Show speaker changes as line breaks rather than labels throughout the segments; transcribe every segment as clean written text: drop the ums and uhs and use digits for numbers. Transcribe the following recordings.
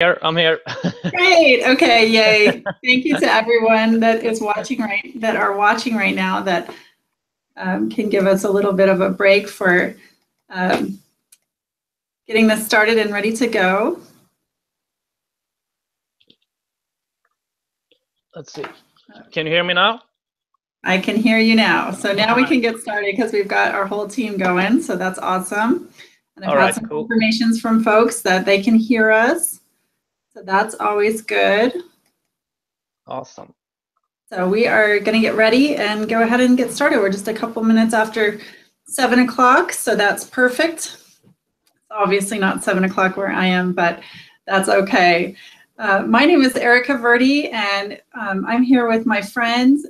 Here, I'm here.
Great. Okay. Yay. Thank you to everyone that is watching right now that can give us a little bit of a break for um, getting this started and ready to go.
Let's see. Can you hear me now?
I can hear you now. So now we can get started because we've got our whole team going. So that's awesome. And I've got some confirmations from folks that they can hear us. So that's always good.
Awesome.
So we are going to get ready and go ahead and get started. We're just a couple minutes after 7 o'clock, so that's perfect. It's obviously not 7 o'clock where I am, but that's okay. My name is Erica Verdi, and I'm here with my friend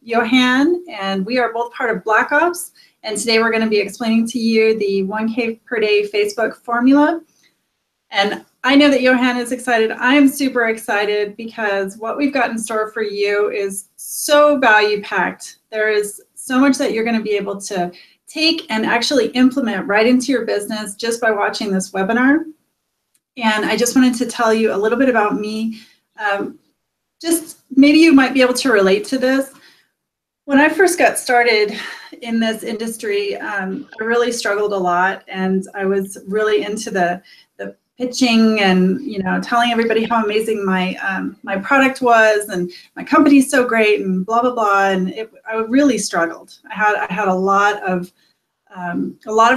Johan, and we are both part of Black Ops. And today we're going to be explaining to you the 1K per day Facebook formula. And I know that Johan is excited. I am super excited because what we've got in store for you is so value packed. There is so much that you're going to be able to take and actually implement right into your business just by watching this webinar. And I just wanted to tell you a little bit about me. Just maybe you might be able to relate to this. When I first got started in this industry, I really struggled a lot, and I was really into the pitching and telling everybody how amazing my my product was and my company's so great and blah blah blah, and I really struggled. I had a lot of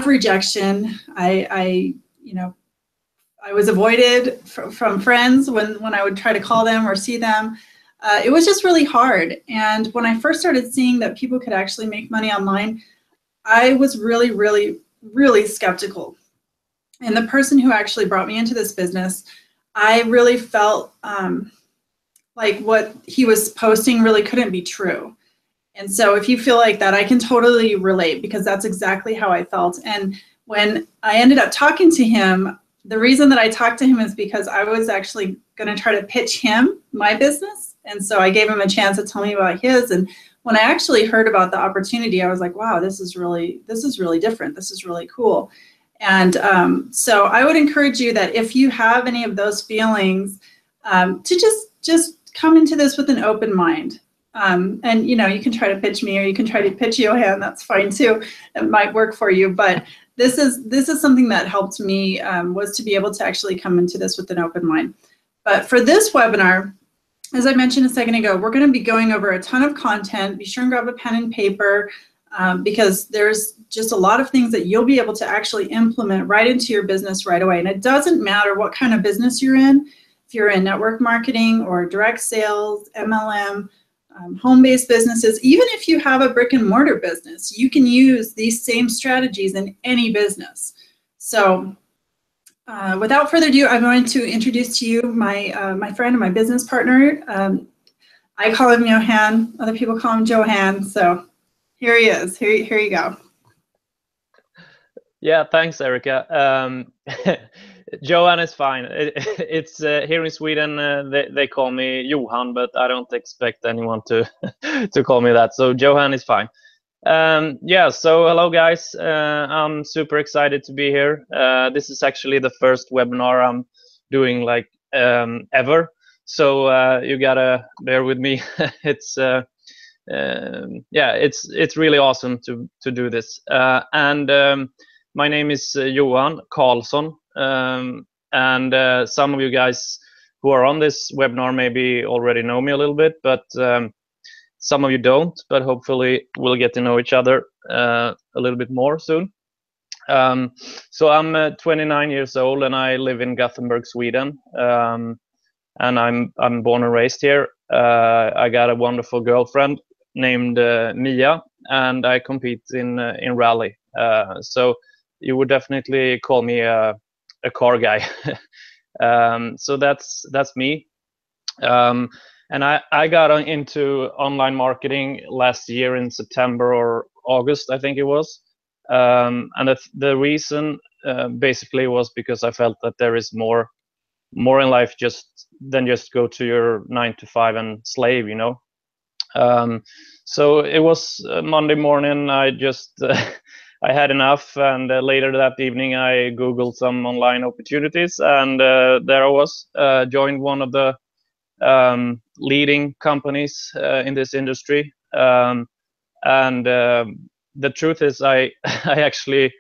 rejection. I was avoided from friends when I would try to call them or see them. It was just really hard. And when I first started seeing that people could actually make money online, I was really skeptical. And the person who actually brought me into this business, I really felt like what he was posting really couldn't be true. And so if you feel like that, I can totally relate, because that's exactly how I felt. And when I ended up talking to him, the reason that I talked to him is because I was actually going to try to pitch him my business. And so I gave him a chance to tell me about his. And when I actually heard about the opportunity, I was like, wow, this is really different. This is really cool. And so I would encourage you that if you have any of those feelings, to just come into this with an open mind. And you can try to pitch me, or you can try to pitch Johan. That's fine too. It might work for you. But this is something that helped me, was to be able to actually come into this with an open mind. But for this webinar, as I mentioned a second ago, we're going to be going over a ton of content. Be sure and grab a pen and paper. Because there's just a lot of things that you'll be able to actually implement right into your business right away. And it doesn't matter what kind of business you're in. If you're in network marketing or direct sales, MLM, home-based businesses, even if you have a brick and mortar business, you can use these same strategies in any business. So without further ado, I'm going to introduce to you my friend and my business partner. I call him Johan. Other people call him Johan. So here he is. Here you go.
Yeah, thanks, Erica. Johan is fine. It's here in Sweden. They call me Johan, but I don't expect anyone to to call me that. So Johan is fine. Yeah. So hello, guys. I'm super excited to be here. This is actually the first webinar I'm doing ever. So you gotta bear with me. It's yeah, it's really awesome to do this. My name is Johan Karlsson, and some of you guys who are on this webinar maybe already know me a little bit, but some of you don't. But hopefully we'll get to know each other a little bit more soon. So I'm 29 years old, and I live in Gothenburg, Sweden, and I'm born and raised here. I got a wonderful girlfriend named Mia, and I compete in rally. So you would definitely call me a car guy. So that's me. And I got into online marketing last year in September or August, I think it was. And the reason basically was because I felt that there is more in life than just go to your 9 to 5 and slave, So it was Monday morning. I just I had enough, and later that evening I Googled some online opportunities, and there I was, joined one of the leading companies in this industry. And the truth is, I actually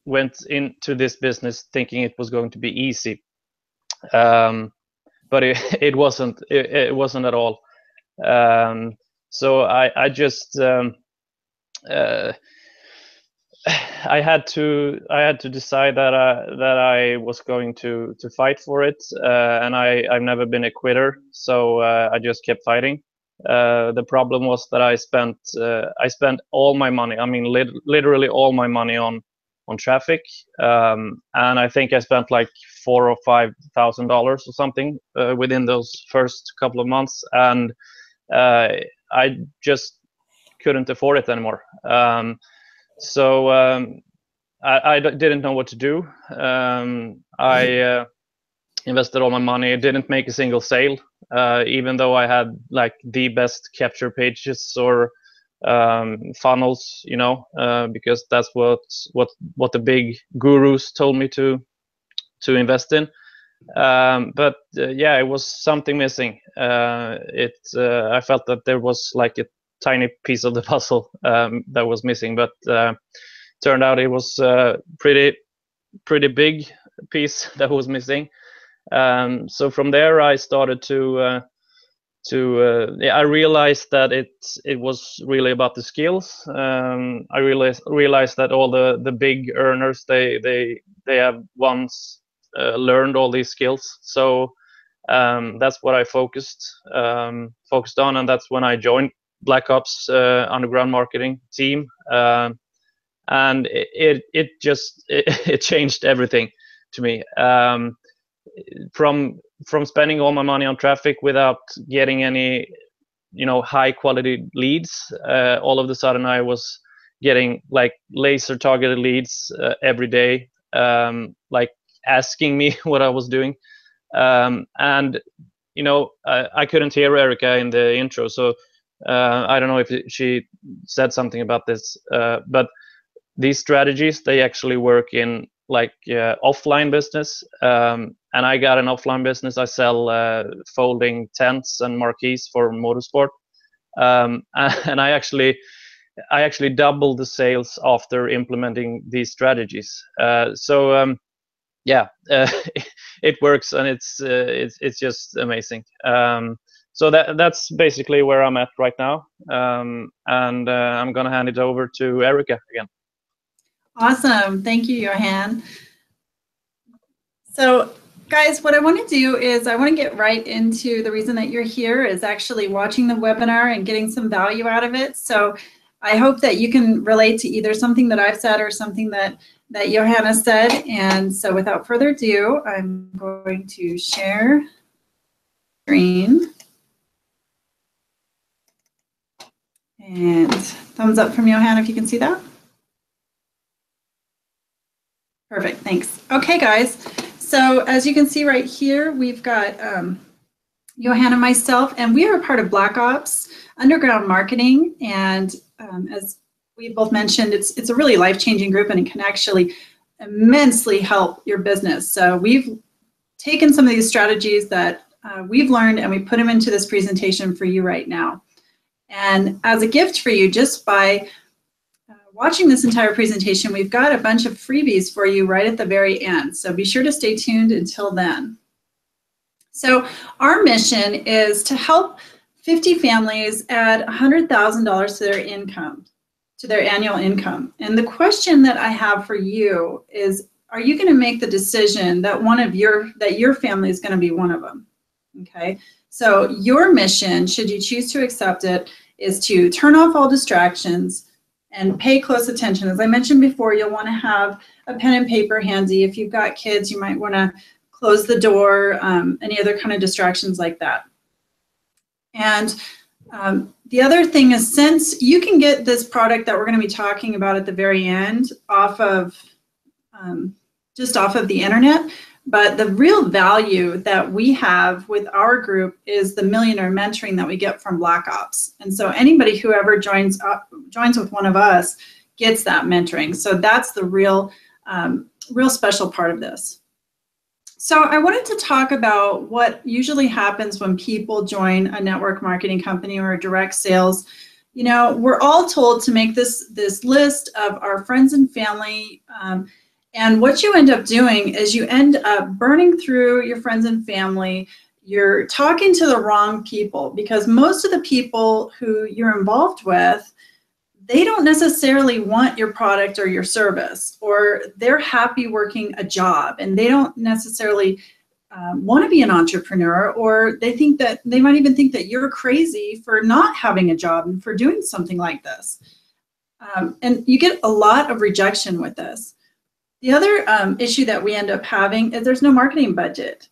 went into this business thinking it was going to be easy, but it wasn't. It wasn't at all. So I just I had to decide that I was going to fight for it, and I've never been a quitter, so I just kept fighting. The problem was that I spent all my money. I mean, literally all my money on traffic, and I think I spent like $4,000 or $5,000 or something within those first couple of months, and I just couldn't afford it anymore. So I didn't know what to do. I invested all my money. Didn't make a single sale, even though I had like the best capture pages or funnels, you know, because that's what the big gurus told me to invest in. But yeah, it was something missing. I felt that there was like a tiny piece of the puzzle that was missing, but turned out it was a pretty big piece that was missing. So from there I started to I realized that it was really about the skills. I realized that all the big earners, they have once learned all these skills. So that's what I focused on, and that's when I joined Black Ops underground marketing team, and it just changed everything to me. From spending all my money on traffic without getting any, you know, high quality leads, all of a sudden I was getting like laser targeted leads every day, like asking me what I was doing, and you know, I couldn't hear Erica in the intro, so I don't know if she said something about this, but these strategies, they actually work in like offline business, and I got an offline business. I sell folding tents and marquees for motorsport, and I actually doubled the sales after implementing these strategies. So yeah, it works, and it's just amazing. So that's basically where I'm at right now, and I'm gonna hand it over to Erica again.
Awesome, thank you, Johan. So guys, what I want to do is I want to get right into the reason that you're here is actually watching the webinar and getting some value out of it. So I hope that you can relate to either something that I've said or something that Johanna said. And so without further ado, I'm going to share screen. And thumbs up from Johanna if you can see that. Perfect, thanks. Okay, guys. So as you can see right here, we've got Johanna and myself, and we are a part of Black Ops Underground Marketing. And as we both mentioned, it's a really life-changing group, and it can actually immensely help your business. So we've taken some of these strategies that we've learned, and we put them into this presentation for you right now. And as a gift for you, just by watching this entire presentation, we've got a bunch of freebies for you right at the very end. So be sure to stay tuned until then. So our mission is to help 50 families add $100,000 to their income, to their annual income. And the question that I have for you is, are you going to make the decision that your family is going to be one of them? Okay. So your mission, should you choose to accept it, is to turn off all distractions and pay close attention. As I mentioned before, you'll want to have a pen and paper handy. If you've got kids, you might want to close the door, any other kind of distractions like that. And the other thing is, since you can get this product that we're going to be talking about at the very end off of just off of the internet, but the real value that we have with our group is the millionaire mentoring that we get from Black Ops. And so anybody who ever joins with one of us gets that mentoring. So that's the real special part of this. So I wanted to talk about what usually happens when people join a network marketing company or a direct sales. You know, we're all told to make this list of our friends and family, and what you end up doing is you end up burning through your friends and family. You're talking to the wrong people, because most of the people who you're involved with, they don't necessarily want your product or your service, or they're happy working a job and they don't necessarily want to be an entrepreneur, or they might even think that you're crazy for not having a job and for doing something like this. And you get a lot of rejection with this. The other issue that we end up having is there's no marketing budget.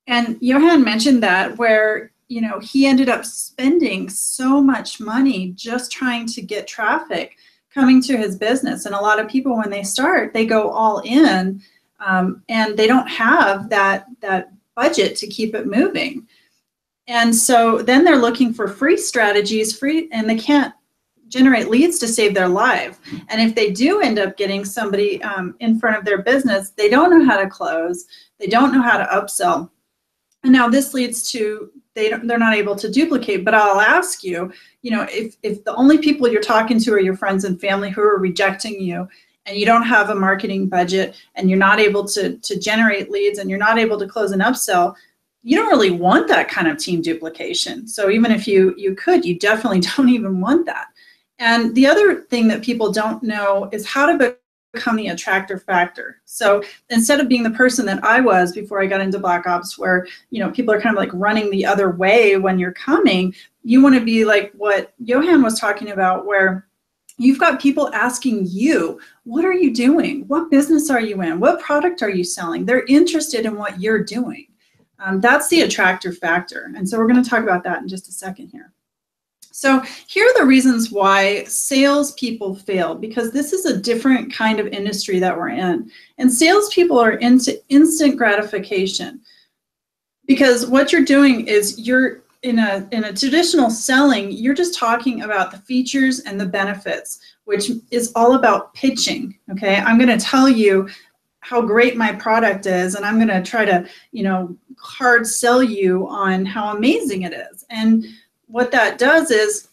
And Johan mentioned that, where you know, he ended up spending so much money just trying to get traffic coming to his business. And a lot of people, when they start, they go all in, and they don't have that budget to keep it moving. And so then they're looking for free strategies, and they can't generate leads to save their life. And if they do end up getting somebody in front of their business, they don't know how to close, they don't know how to upsell. And now this leads to they're not able to duplicate. But I'll ask you, you know, if the only people you're talking to are your friends and family who are rejecting you, and you don't have a marketing budget, and you're not able to generate leads, and you're not able to close an upsell, you don't really want that kind of team duplication. So even if you could, you definitely don't even want that. And the other thing that people don't know is how to become the attractor factor. So instead of being the person that I was before I got into Black Ops, where, you know, people are kind of like running the other way when you're coming, you want to be like what Johan was talking about, where you've got people asking you, what are you doing? What business are you in? What product are you selling? They're interested in what you're doing. That's the attractor factor. And so we're going to talk about that in just a second here. So here are the reasons why salespeople fail, because this is a different kind of industry that we're in. And salespeople are into instant gratification, because what you're doing is you're in a traditional selling, you're just talking about the features and the benefits, which is all about pitching. Okay, I'm going to tell you how great my product is, and I'm going to try to, you know, hard sell you on how amazing it is. And what that does is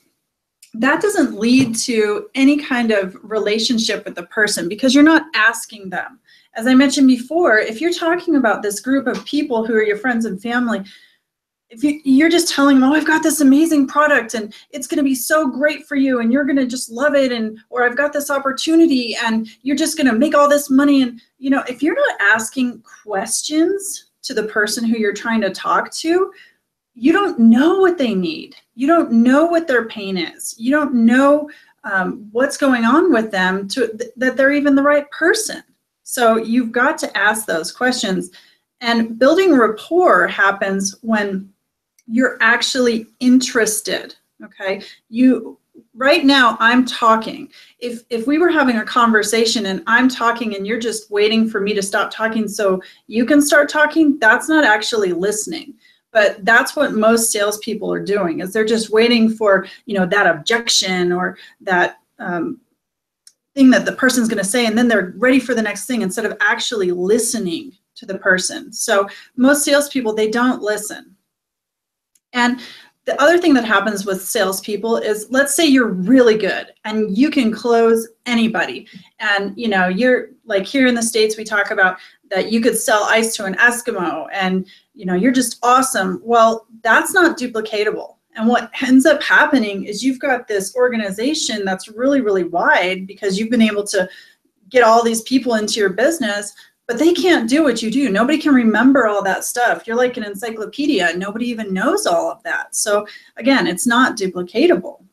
that doesn't lead to any kind of relationship with the person, because you're not asking them. As I mentioned before, if you're talking about this group of people who are your friends and family, if you're just telling them, oh, I've got this amazing product and it's going to be so great for you and you're going to just love it, and or I've got this opportunity and you're just going to make all this money, and you know, if you're not asking questions to the person who you're trying to talk to, you don't know what they need. You don't know what their pain is. You don't know what's going on with them that they're even the right person. So you've got to ask those questions. And building rapport happens when you're actually interested. Okay, right now I'm talking. If we were having a conversation and I'm talking and you're just waiting for me to stop talking so you can start talking, that's not actually listening. But that's what most salespeople are doing, is they're just waiting for, you know, that objection or that thing that the person's going to say, and then they're ready for the next thing instead of actually listening to the person. So most salespeople, they don't listen. And the other thing that happens with salespeople is, let's say you're really good and you can close anybody. And, you know, you're like, here in the States, we talk about that you could sell ice to an Eskimo and, you know, you're just awesome. Well, that's not duplicatable. And what ends up happening is you've got this organization that's really, really wide, because you've been able to get all these people into your business, but they can't do what you do. Nobody can remember all that stuff. You're like an encyclopedia and nobody even knows all of that. So again, it's not duplicatable.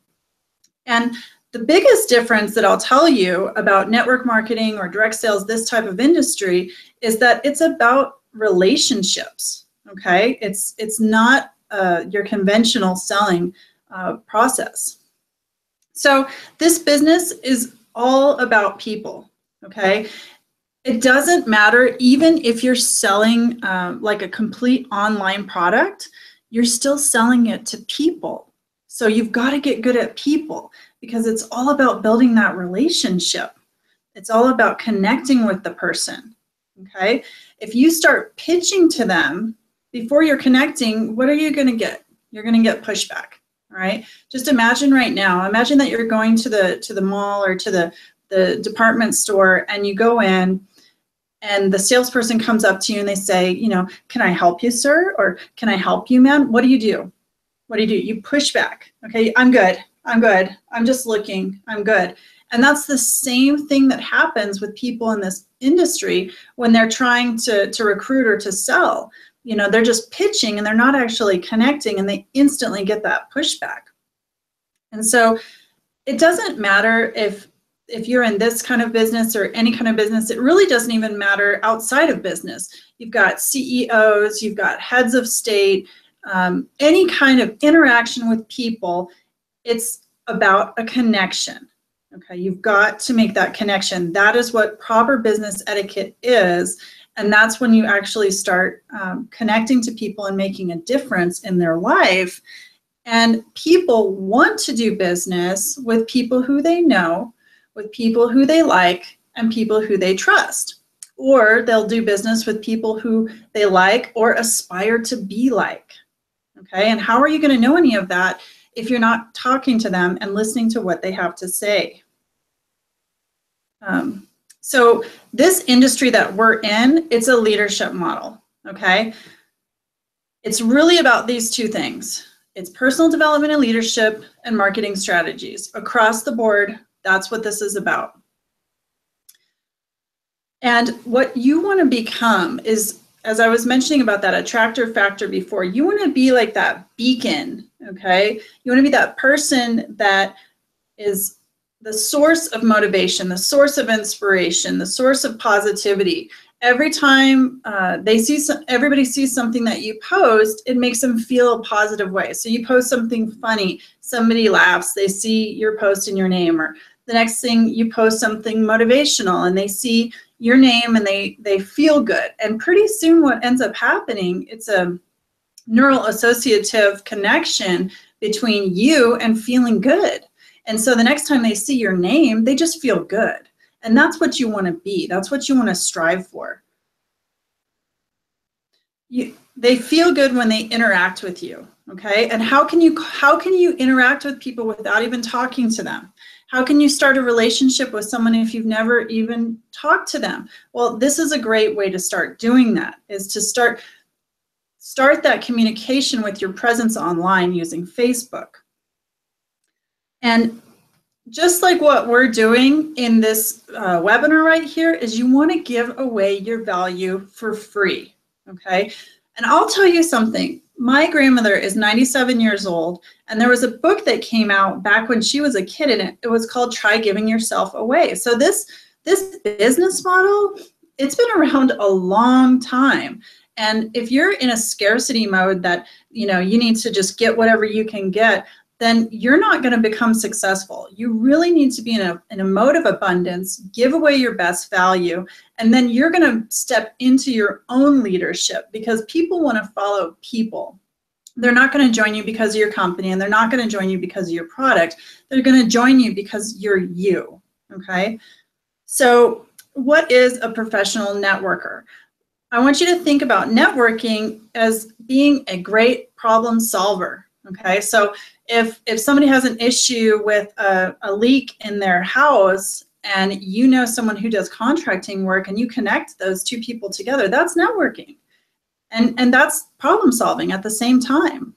And the biggest difference that I'll tell you about network marketing or direct sales, this type of industry, is that it's about relationships. Okay, it's not your conventional selling process. So this business is all about people. Okay, it doesn't matter, even if you're selling like a complete online product, you're still selling it to people. So you've got to get good at people, because it's all about building that relationship. It's all about connecting with the person, okay? If you start pitching to them before you're connecting, what are you going to get? You're going to get pushback, all right? Just imagine right now, imagine that you're going to the mall or to the department store, and you go in, and the salesperson comes up to you and they say, you know, can I help you, sir? Or can I help you, ma'am? What do you do? What do? You push back. Okay, I'm good. I'm just looking. I'm good. And that's the same thing that happens with people in this industry when they're trying to recruit or to sell. You know, they're just pitching and they're not actually connecting, and they instantly get that pushback. And so it doesn't matter if you're in this kind of business or any kind of business. It really doesn't even matter outside of business. You've got CEOs, you've got heads of state, any kind of interaction with people. It's about a connection. Okay, you've got to make that connection. That is what proper business etiquette is, and that's when you actually start connecting to people and making a difference in their life. And people want to do business with people who they know, with people who they like, and people who they trust. Or they'll do business with people who they like or aspire to be like. Okay, and how are you going to know any of that if you're not talking to them and listening to what they have to say? So this industry that we're in, it's a leadership model, okay? It's really about these two things. It's personal development and leadership and marketing strategies. Across the board, that's what this is about. And what you want to become is, as I was mentioning about that attractor factor before, you want to be like that beacon, okay? You want to be that person that is the source of motivation, the source of inspiration, the source of positivity. Every time everybody sees something that you post, it makes them feel a positive way. So you post something funny, somebody laughs, they see your post and your name, or the next thing you post something motivational and they see your name and they feel good. And pretty soon what ends up happening, it's a neural associative connection between you and feeling good. And so the next time they see your name, they just feel good. And that's what you want to be. That's what you want to strive for. They feel good when they interact with you, okay? And how can you interact with people without even talking to them? How can you start a relationship with someone if you've never even talked to them? Well, this is a great way to start doing that, is to start that communication with your presence online using Facebook. And just like what we're doing in this webinar right here, is you want to give away your value for free, okay? And I'll tell you something. My grandmother is 97 years old, and there was a book that came out back when she was a kid, and it was called Try Giving Yourself Away. So this business model, it's been around a long time. And if you're in a scarcity mode that, you know, you need to just get whatever you can get, then you're not going to become successful. You really need to be in a mode of abundance, give away your best value, and then you're going to step into your own leadership, because people want to follow people. They're not going to join you because of your company, and they're not going to join you because of your product. They're going to join you because you're you, okay? So what is a professional networker? I want you to think about networking as being a great problem solver, okay? So if somebody has an issue with a leak in their house, and you know someone who does contracting work, and you connect those two people together, that's networking. And that's problem solving at the same time.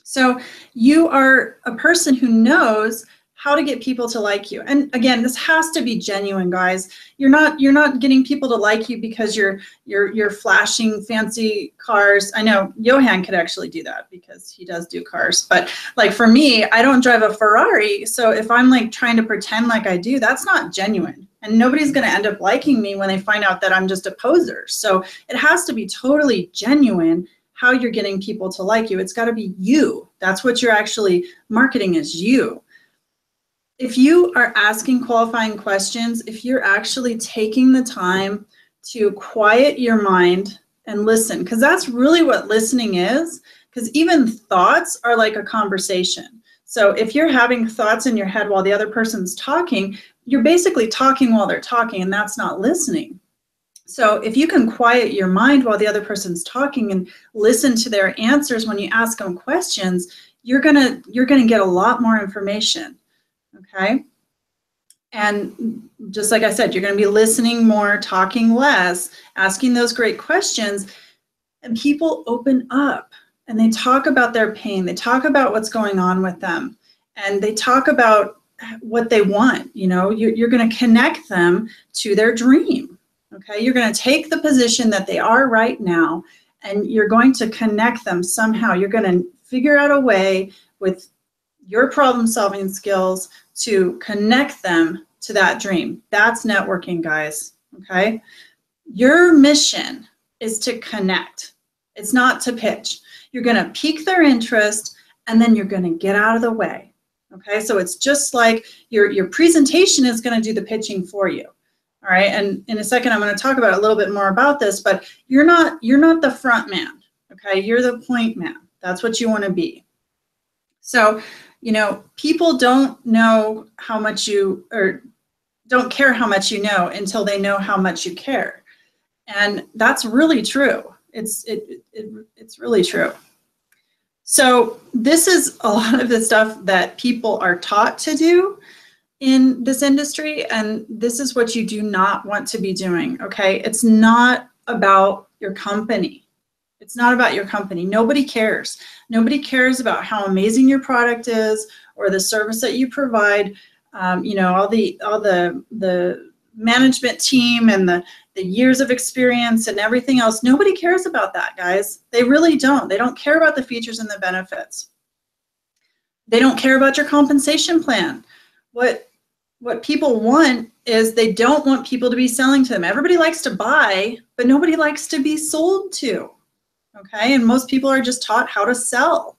So you are a person who knows how to get people to like you. And again, this has to be genuine, guys. You're not getting people to like you because you're flashing fancy cars. I know Johan could actually do that because he does do cars. But like for me, I don't drive a Ferrari. So if I'm like trying to pretend like I do, that's not genuine. And nobody's going to end up liking me when they find out that I'm just a poser. So it has to be totally genuine how you're getting people to like you. It's got to be you. That's what you're actually marketing, is you. If you are asking qualifying questions, if you're actually taking the time to quiet your mind and listen, because that's really what listening is, because even thoughts are like a conversation. So if you're having thoughts in your head while the other person's talking, you're basically talking while they're talking, and that's not listening. So if you can quiet your mind while the other person's talking and listen to their answers when you ask them questions, you're gonna get a lot more information, okay? And just like I said, you're gonna be listening more, talking less, asking those great questions, and people open up and they talk about their pain. They talk about what's going on with them, and they talk about what they want. You know, you're gonna connect them to their dream. Okay, you're going to take the position that they are right now, and you're going to connect them somehow. You're going to figure out a way with your problem-solving skills to connect them to that dream. That's networking, guys. Okay, your mission is to connect. It's not to pitch. You're going to pique their interest, and then you're going to get out of the way. Okay, so it's just like your presentation is going to do the pitching for you. All right, and in a second, I'm going to talk about a little bit more about this, but you're not the front man, okay? You're the point man. That's what you want to be. So, you know, people don't know how much you, or don't care how much you know until they know how much you care. And that's really true. It's really true. So this is a lot of the stuff that people are taught to do in this industry, and this is what you do not want to be doing, okay? It's not about your company. It's not about your company. Nobody cares. Nobody cares about how amazing your product is or the service that you provide. You know, all the management team and the years of experience and everything else. Nobody cares about that, guys. They really don't. They don't care about the features and the benefits. They don't care about your compensation plan. What people want is they don't want people to be selling to them. Everybody likes to buy, but nobody likes to be sold to, okay? And most people are just taught how to sell.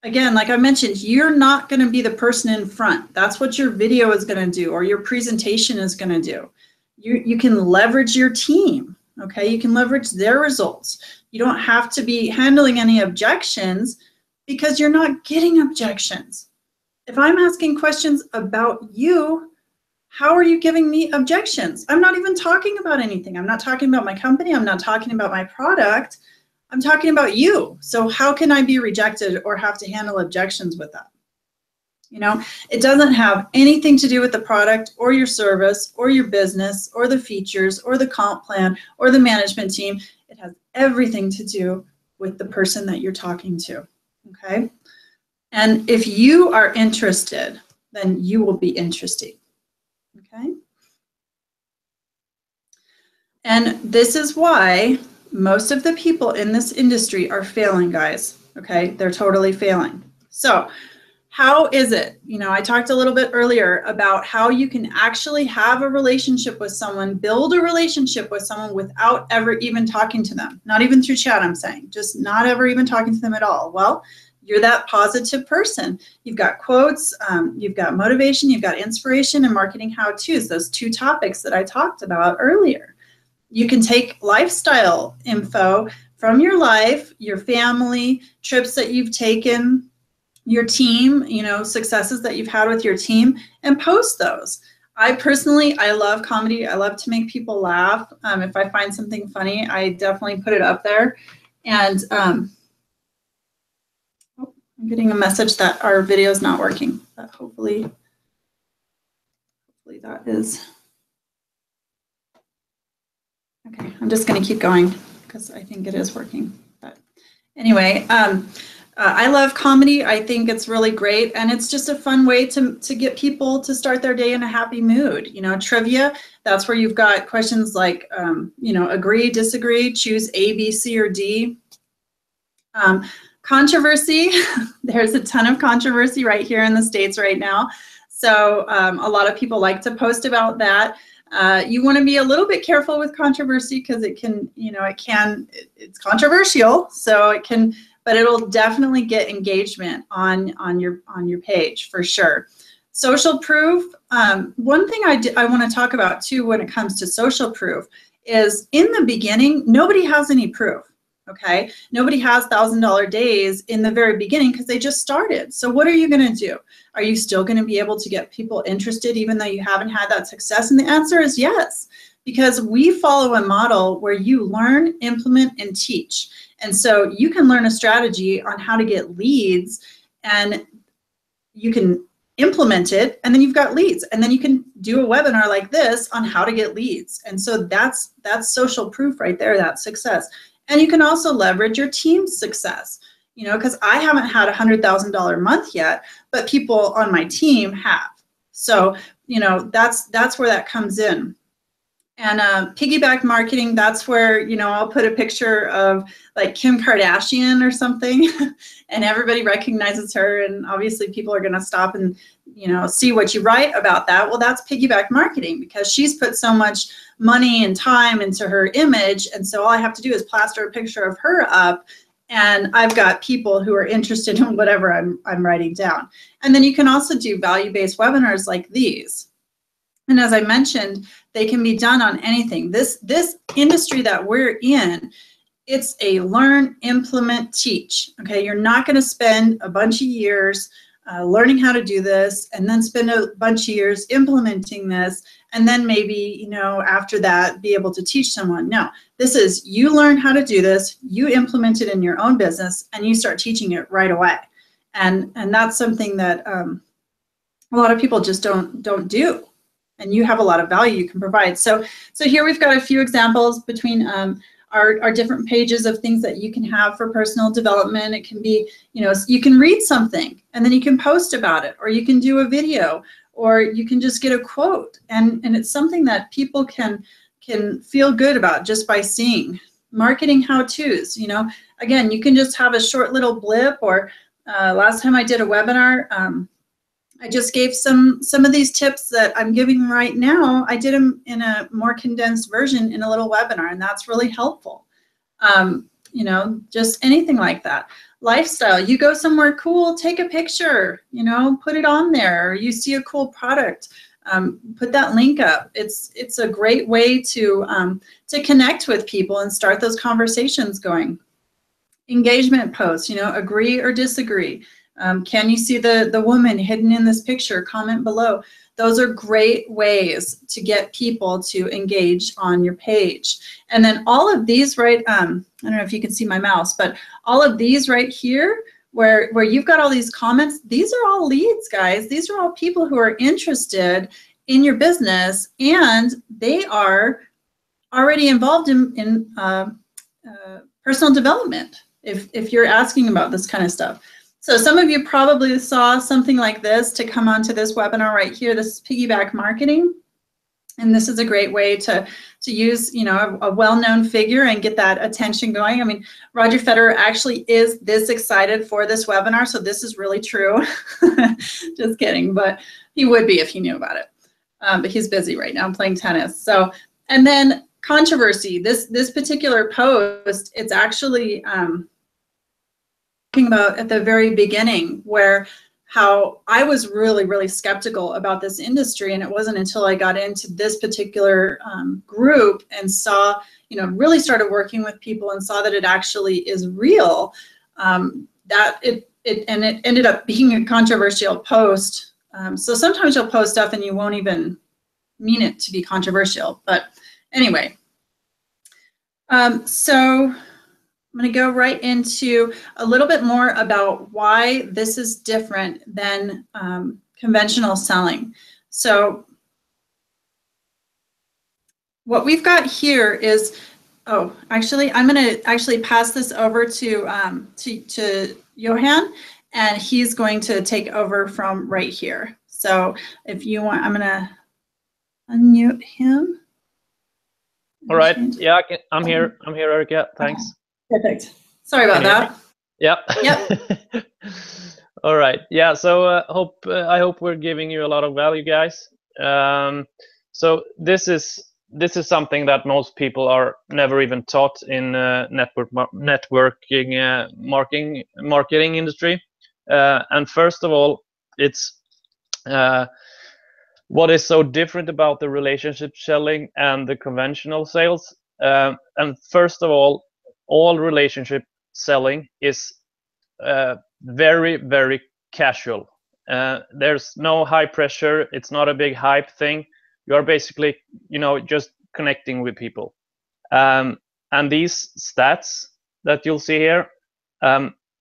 Again, like I mentioned, you're not going to be the person in front. That's what your video is going to do, or your presentation is going to do. You can leverage your team, okay? You can leverage their results. You don't have to be handling any objections because you're not getting objections. If I'm asking questions about you, how are you giving me objections? I'm not even talking about anything. I'm not talking about my company. I'm not talking about my product. I'm talking about you. So how can I be rejected or have to handle objections with that? You know, it doesn't have anything to do with the product or your service or your business or the features or the comp plan or the management team. It has everything to do with the person that you're talking to, okay? And if you are interested, then you will be interesting, okay? And this is why most of the people in this industry are failing, guys, okay? They're totally failing. So how is it? You know, I talked a little bit earlier about how you can actually have a relationship with someone, build a relationship with someone without ever even talking to them. Not even through chat, I'm saying, just not ever even talking to them at all. Well, you're that positive person. You've got quotes, you've got motivation, you've got inspiration, and marketing how-tos, those two topics that I talked about earlier. You can take lifestyle info from your life, your family, trips that you've taken, your team, you know, successes that you've had with your team, and post those. I love comedy. I love to make people laugh. If I find something funny, I definitely put it up there. And I'm getting a message that our video is not working, but hopefully that is. Okay, I'm just going to keep going because I think it is working. But anyway, I love comedy. I think it's really great, and it's just a fun way to get people to start their day in a happy mood. You know, trivia, that's where you've got questions like, you know, agree, disagree, choose A, B, C, or D. Controversy, there's a ton of controversy right here in the States right now. So a lot of people like to post about that. You want to be a little bit careful with controversy because it can, you know, it's controversial. So it can, but it'll definitely get engagement on your page for sure. Social proof. One thing I want to talk about too when it comes to social proof is in the beginning, nobody has any proof. Okay, nobody has $1,000 days in the very beginning because they just started. So what are you going to do? Are you still going to be able to get people interested even though you haven't had that success? And the answer is yes, because we follow a model where you learn, implement, and teach. And so you can learn a strategy on how to get leads, and you can implement it, and then you've got leads, and then you can do a webinar like this on how to get leads. And so that's social proof right there, that's success. And you can also leverage your team's success, you know, because I haven't had a $100,000 month yet, but people on my team have. So, you know, that's where that comes in. And piggyback marketing, that's where, you know, I'll put a picture of like Kim Kardashian or something and everybody recognizes her, and obviously people are going to stop and, you know, see what you write about that. Well, that's piggyback marketing because she's put so much money and time into her image, and so all I have to do is plaster a picture of her up, and I've got people who are interested in whatever I'm writing down. And then you can also do value-based webinars like these. And as I mentioned, they can be done on anything. This industry that we're in, it's a learn, implement, teach. Okay, you're not going to spend a bunch of years learning how to do this and then spend a bunch of years implementing this and then maybe, you know, after that be able to teach someone. No, this is you learn how to do this, you implement it in your own business, and you start teaching it right away. And that's something that a lot of people just don't do. And you have a lot of value you can provide. So here we've got a few examples between our different pages of things that you can have for personal development. It can be, you know, you can read something and then you can post about it, or you can do a video, or you can just get a quote. And it's something that people can feel good about just by seeing. Marketing how-tos, you know, again, you can just have a short little blip, or last time I did a webinar, I just gave some of these tips that I'm giving right now. I did them in a more condensed version in a little webinar, and that's really helpful. You know, just anything like that. Lifestyle, you go somewhere cool, take a picture, you know, put it on there. Or you see a cool product, put that link up. It's a great way to connect with people and start those conversations going. Engagement posts, you know, agree or disagree. Can you see the woman hidden in this picture? Comment below. Those are great ways to get people to engage on your page. And then all of these, right, I don't know if you can see my mouse, but all of these right here, where you've got all these comments, these are all leads, guys. These are all people who are interested in your business, and they are already involved in personal development if you're asking about this kind of stuff. So some of you probably saw something like this to come onto this webinar right here. This is piggyback marketing. And this is a great way to use, you know, a well-known figure and get that attention going. I mean, Roger Federer actually is this excited for this webinar, so this is really true. Just kidding, but he would be if he knew about it. But he's busy right now playing tennis. So, and then controversy. This particular post, it's actually about at the very beginning, where how I was really skeptical about this industry, and it wasn't until I got into this particular group and saw, you know, really started working with people and saw that it actually is real, that it ended up being a controversial post. So sometimes you'll post stuff and you won't even mean it to be controversial, but anyway. So I'm going to go right into a little bit more about why this is different than conventional selling. So what we've got here is, oh, actually, I'm going to actually pass this over to Johan, and he's going to take over from right here. So if you want, I'm going to unmute him.
All right. Yeah, I'm here. I'm here, Erica. Thanks.
Perfect. Sorry about that.
Yep. All right. Yeah. So I hope we're giving you a lot of value, guys. So this is something that most people are never even taught in networking marketing industry. And first of all, it's what is so different about the relationship selling and the conventional sales. And first of all, all relationship selling is very, very casual. There's no high pressure. It's not a big hype thing. You are basically, just connecting with people. And these stats that you'll see here,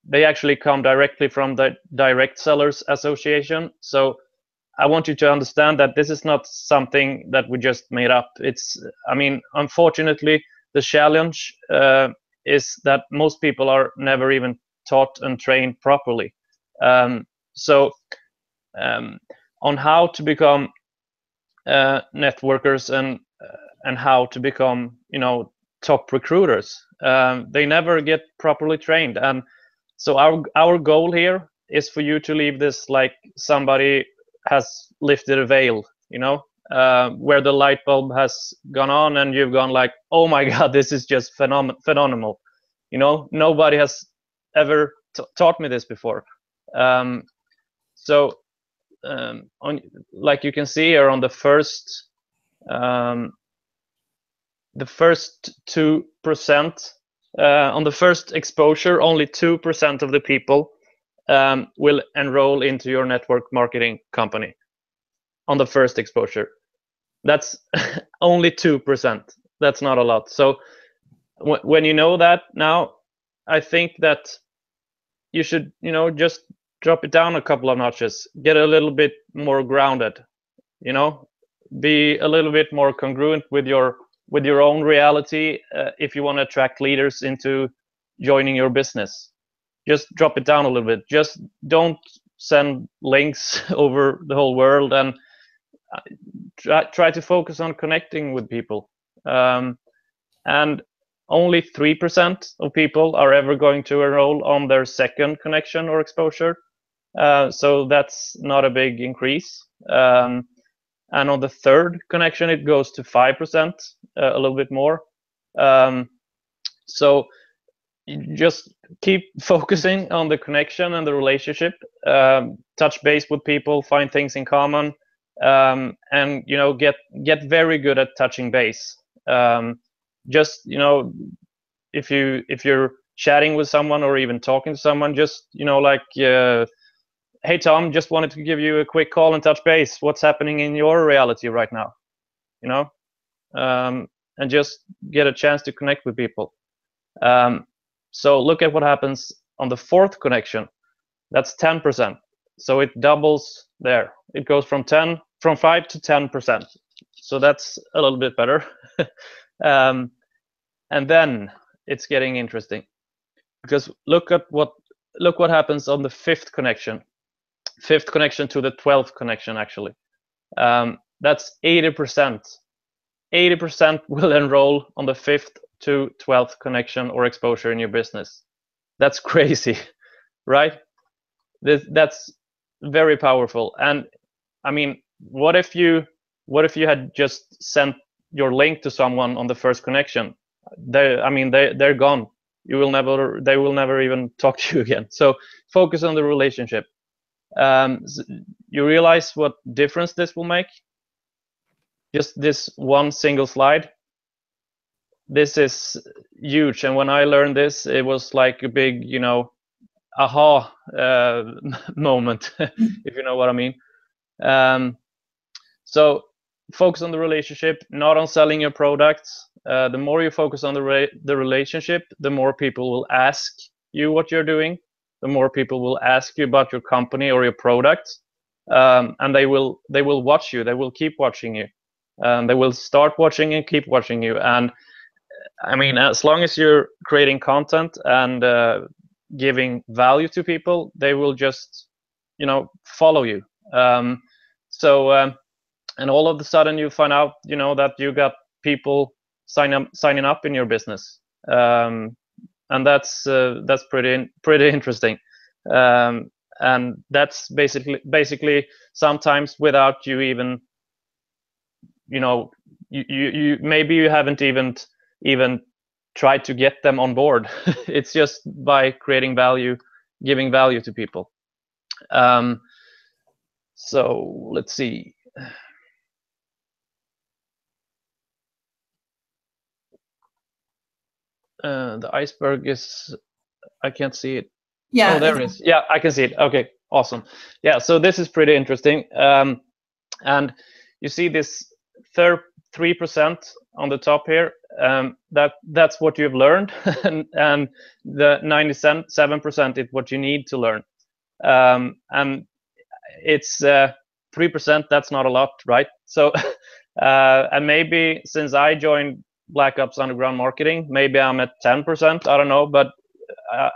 they actually come directly from the Direct Sellers Association. So I want you to understand that this is not something that we just made up. Unfortunately, the challenge is that most people are never even taught and trained properly. On how to become networkers and how to become, top recruiters, they never get properly trained. And so our goal here is for you to leave this like somebody has lifted a veil, where the light bulb has gone on and you've gone like, oh my God, this is just phenomenal. Nobody has ever taught me this before. Like you can see here on the first 2%, on the first exposure, only 2% of the people will enroll into your network marketing company on the first exposure. That's only 2%. That's not a lot. So when you know that now, I think that you should, just drop it down a couple of notches, get a little bit more grounded, be a little bit more congruent with your own reality. If you want to attract leaders into joining your business, just drop it down a little bit. Just don't send links over the whole world, and try to focus on connecting with people. And only 3% of people are ever going to enroll on their second connection or exposure. So that's not a big increase. And on the third connection, it goes to 5%, a little bit more. So you just keep focusing on the connection and the relationship, touch base with people, find things in common, and get very good at touching base. Just if you're chatting with someone or even talking to someone, just hey Tom, just wanted to give you a quick call and touch base. What's happening in your reality right now? And just get a chance to connect with people. So look at what happens on the fourth connection. That's 10%. So it doubles there. It goes from 5 to 10%. So that's a little bit better. And then it's getting interesting, because look what happens on the fifth connection to the 12th connection, actually. That's 80%. 80% will enroll on the 5th to 12th connection or exposure in your business. That's crazy, right? That's very powerful. And what if you had just sent your link to someone on the first connection? They're gone. They will never even talk to you again. So focus on the relationship. You realize what difference this will make? Just this one single slide. This is huge. And when I learned this, it was like a big, aha moment, if you know what I mean. So focus on the relationship, not on selling your products. The more you focus on the relationship, the more people will ask you what you're doing. The more people will ask you about your company or your product, and they will watch you. They will keep watching you. They will start watching and keep watching you. And as long as you're creating content and giving value to people, they will just, follow you. And all of a sudden you find out, that you got people signing up in your business. And that's pretty interesting. And that's basically sometimes without you even, you maybe you haven't even tried to get them on board. It's just by creating value, giving value to people. So let's see. The iceberg is, I can't see it.
Yeah.
Oh, there it is. Yeah, I can see it. Okay, awesome. Yeah, so this is pretty interesting. And you see this 3% on the top here. That's what you've learned, and the 97% is what you need to learn. And it's 3%. That's not a lot, right? So, and maybe since I joined Black Ops Underground Marketing, maybe I'm at 10%. I don't know, but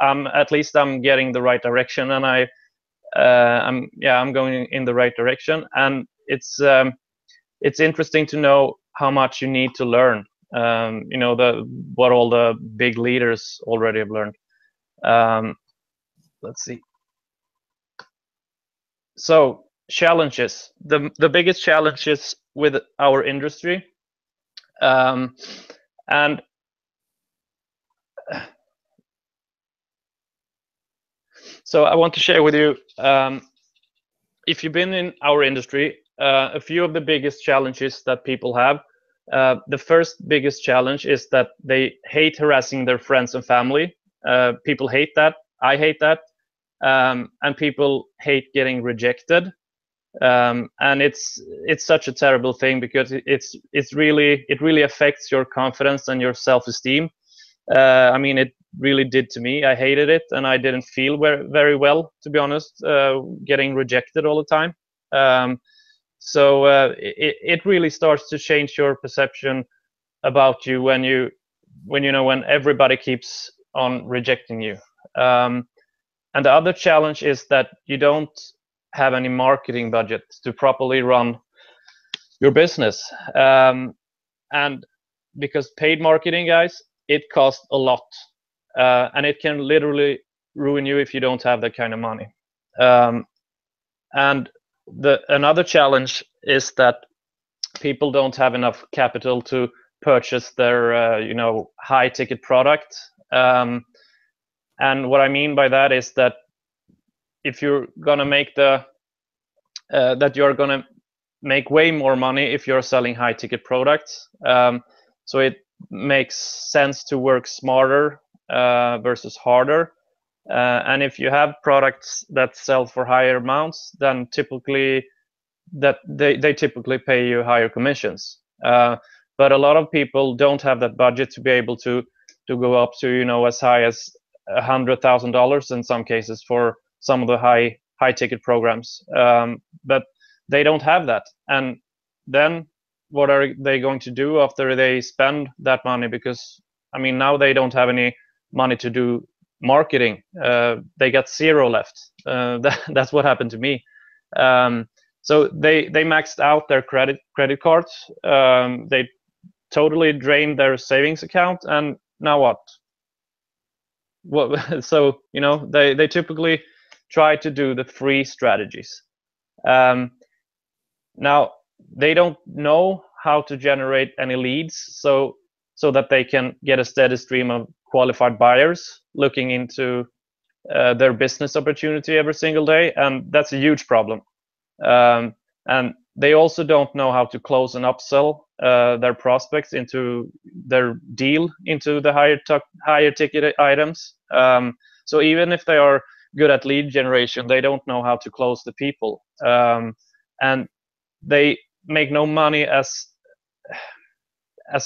I'm at least I'm getting the right direction, and I'm going in the right direction, and it's interesting to know how much you need to learn. What all the big leaders already have learned. Let's see. So challenges, the biggest challenges with our industry, and so I want to share with you, if you've been in our industry, a few of the biggest challenges that people have. The first biggest challenge is that they hate harassing their friends and family. People hate that. I hate that. And people hate getting rejected. And it's such a terrible thing, because it really affects your confidence and your self-esteem. I mean, it really did to me. I hated it, and I didn't feel very well, to be honest, getting rejected all the time. So it really starts to change your perception about you when everybody keeps on rejecting you. And the other challenge is that you don't have any marketing budget to properly run your business. And because paid marketing, guys, it costs a lot. And it can literally ruin you if you don't have that kind of money. And another challenge is that people don't have enough capital to purchase their high ticket product. And what I mean by that is that if you're gonna make you're gonna make way more money if you're selling high ticket products. So it makes sense to work smarter versus harder. And if you have products that sell for higher amounts, then typically they typically pay you higher commissions. But a lot of people don't have that budget to be able to go up to as high as $100,000 in some cases for some of the high ticket programs. But they don't have that, and then what are they going to do after they spend that money? Because I mean, now they don't have any money to do marketing. They got zero left. That's what happened to me. So they maxed out their credit cards. They totally drained their savings account, and now what? So they typically try to do the free strategies. Now they don't know how to generate any leads, so that they can get a steady stream of qualified buyers looking into their business opportunity every single day, and that's a huge problem. And they also don't know how to close and upsell their prospects into their deal into the higher ticket items. So even if they are good at lead generation, they don't know how to close the people, and they make no money as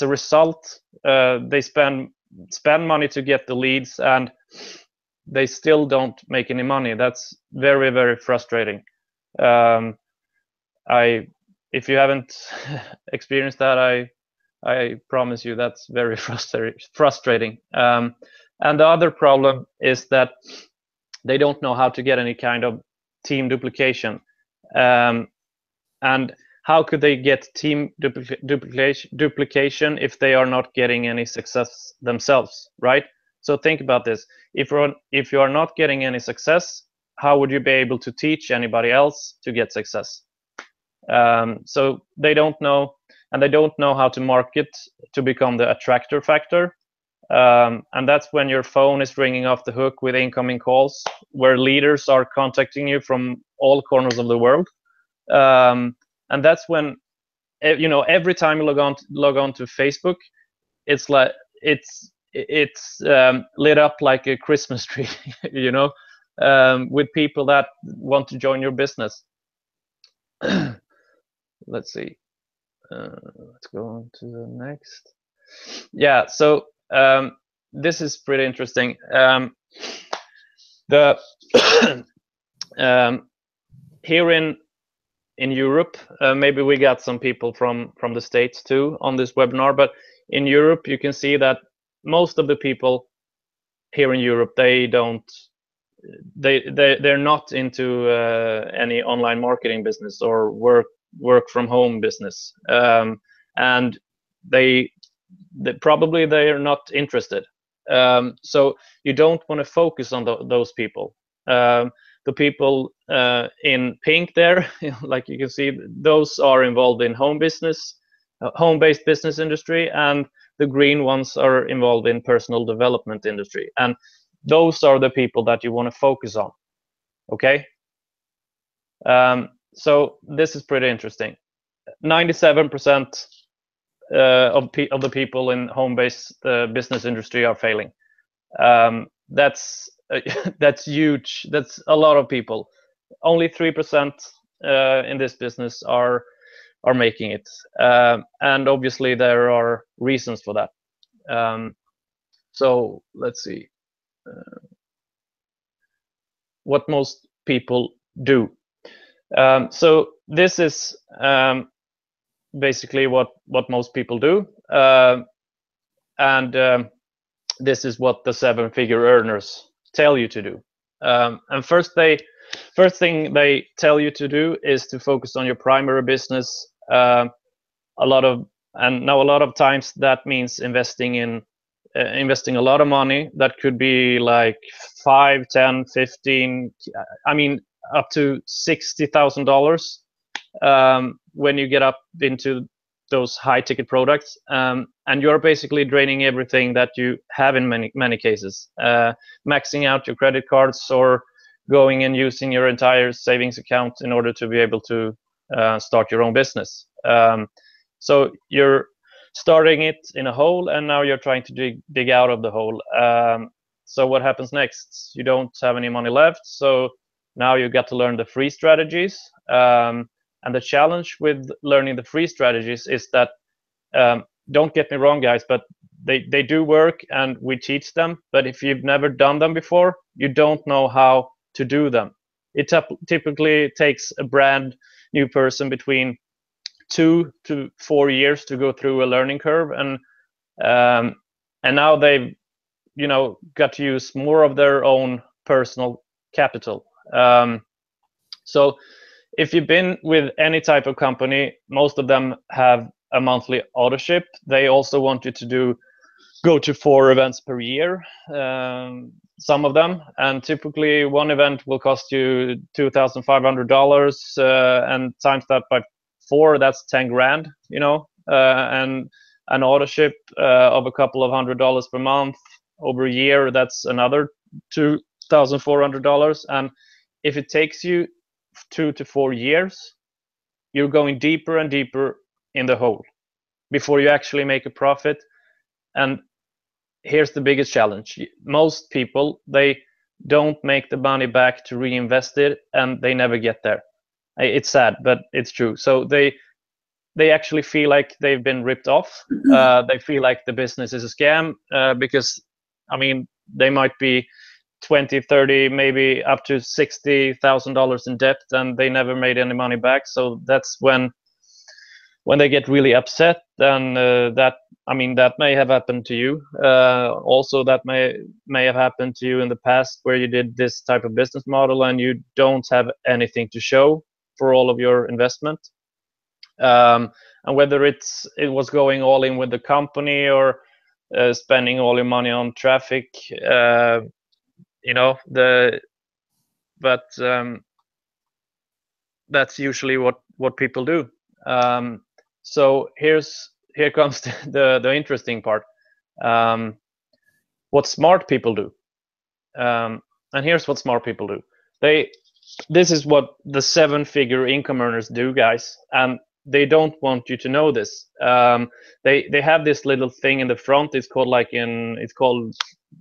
a result. They spend money to get the leads, and they still don't make any money. That's very, very frustrating. If you haven't experienced that, I promise you that's very frustrating. And the other problem is that they don't know how to get any kind of team duplication. And how could they get team duplication if they are not getting any success themselves, right? So think about this. If you are not getting any success, how would you be able to teach anybody else to get success? So they don't know, and they don't know how to market to become the attractor factor. And that's when your phone is ringing off the hook with incoming calls, where leaders are contacting you from all corners of the world. And that's when, every time you log on to Facebook, it's it's lit up like a Christmas tree, you know, with people that want to join your business. Let's see. Let's go on to the next. Yeah, so this is pretty interesting. The here in Europe, maybe we got some people from the States too on this webinar, but in Europe you can see that most of the people here in Europe, they're not into any online marketing business or work from home business, and they probably they are not interested. So you don't want to focus on those people. The people in pink there, like you can see, those are involved in home-based business industry, and the green ones are involved in personal development industry. And those are the people that you want to focus on. Okay. So this is pretty interesting. 97% of the people in home-based business industry are failing. That's huge. That's a lot of people. Only 3% in this business are making it, and obviously there are reasons for that. So let's see what most people do. So this is basically what most people do, and this is what the 7-figure earners tell you to do. And first thing they tell you to do is to focus on your primary business. A lot of times that means investing a lot of money. That could be like 5, 10, 15, I mean up to $60,000 when you get up into those high ticket products, and you're basically draining everything that you have in many cases, maxing out your credit cards or going and using your entire savings account in order to be able to start your own business. So you're starting it in a hole, and now you're trying to dig out of the hole. So what happens next? You don't have any money left, so now you got to learn the free strategies. And the challenge with learning the free strategies is that, don't get me wrong, guys, but they do work and we teach them. But if you've never done them before, you don't know how to do them. It typically takes a brand new person between 2 to 4 years to go through a learning curve, and now they've got to use more of their own personal capital. So if you've been with any type of company, most of them have a monthly auto ship. They also want you to go to 4 events per year, some of them, and typically one event will cost you $2,500, and times that by 4, that's 10 grand, and an auto ship of a couple of $100 per month over a year, that's another $2,400. And if it takes you 2 to 4 years, you're going deeper and deeper in the hole before you actually make a profit. And here's the biggest challenge. Most people, they don't make the money back to reinvest it, and they never get there. It's sad, but it's true. So they actually feel like they've been ripped off. They feel like the business is a scam, because they might be 20, 30, maybe up to $60,000 in debt, and they never made any money back. So that's when they get really upset. And that may have happened to you. Also, that may have happened to you in the past, where you did this type of business model and you don't have anything to show for all of your investment. And whether it was going all in with the company or spending all your money on traffic, that's usually what people do. So here comes the interesting part. What smart people do, and here's what smart people do. This is what the 7-figure income earners do, guys, and they don't want you to know this. They have this little thing in the front. It's called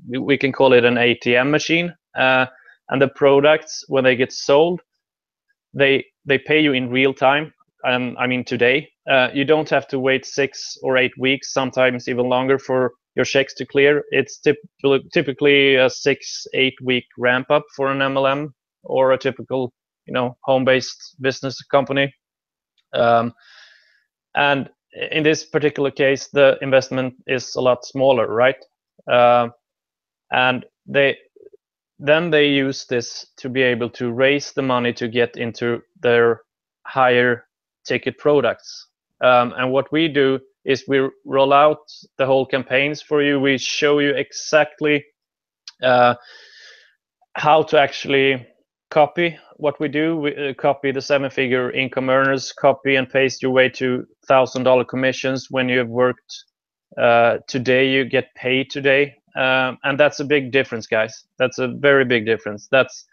we can call it an ATM machine. And the products, when they get sold, they pay you in real time. I mean today. You don't have to wait 6 or 8 weeks, sometimes even longer, for your checks to clear. It's typically a 6-8 week ramp up for an MLM or a typical, home-based business company. And in this particular case, the investment is a lot smaller, right? And they use this to be able to raise the money to get into their higher ticket products. And what we do is we roll out the whole campaigns for you. We show you exactly how to actually copy what we do. We copy the 7-figure income earners, copy and paste your way to $1,000 commissions. When you've worked today, you get paid today. And that's a big difference, guys. That's a very big difference. That's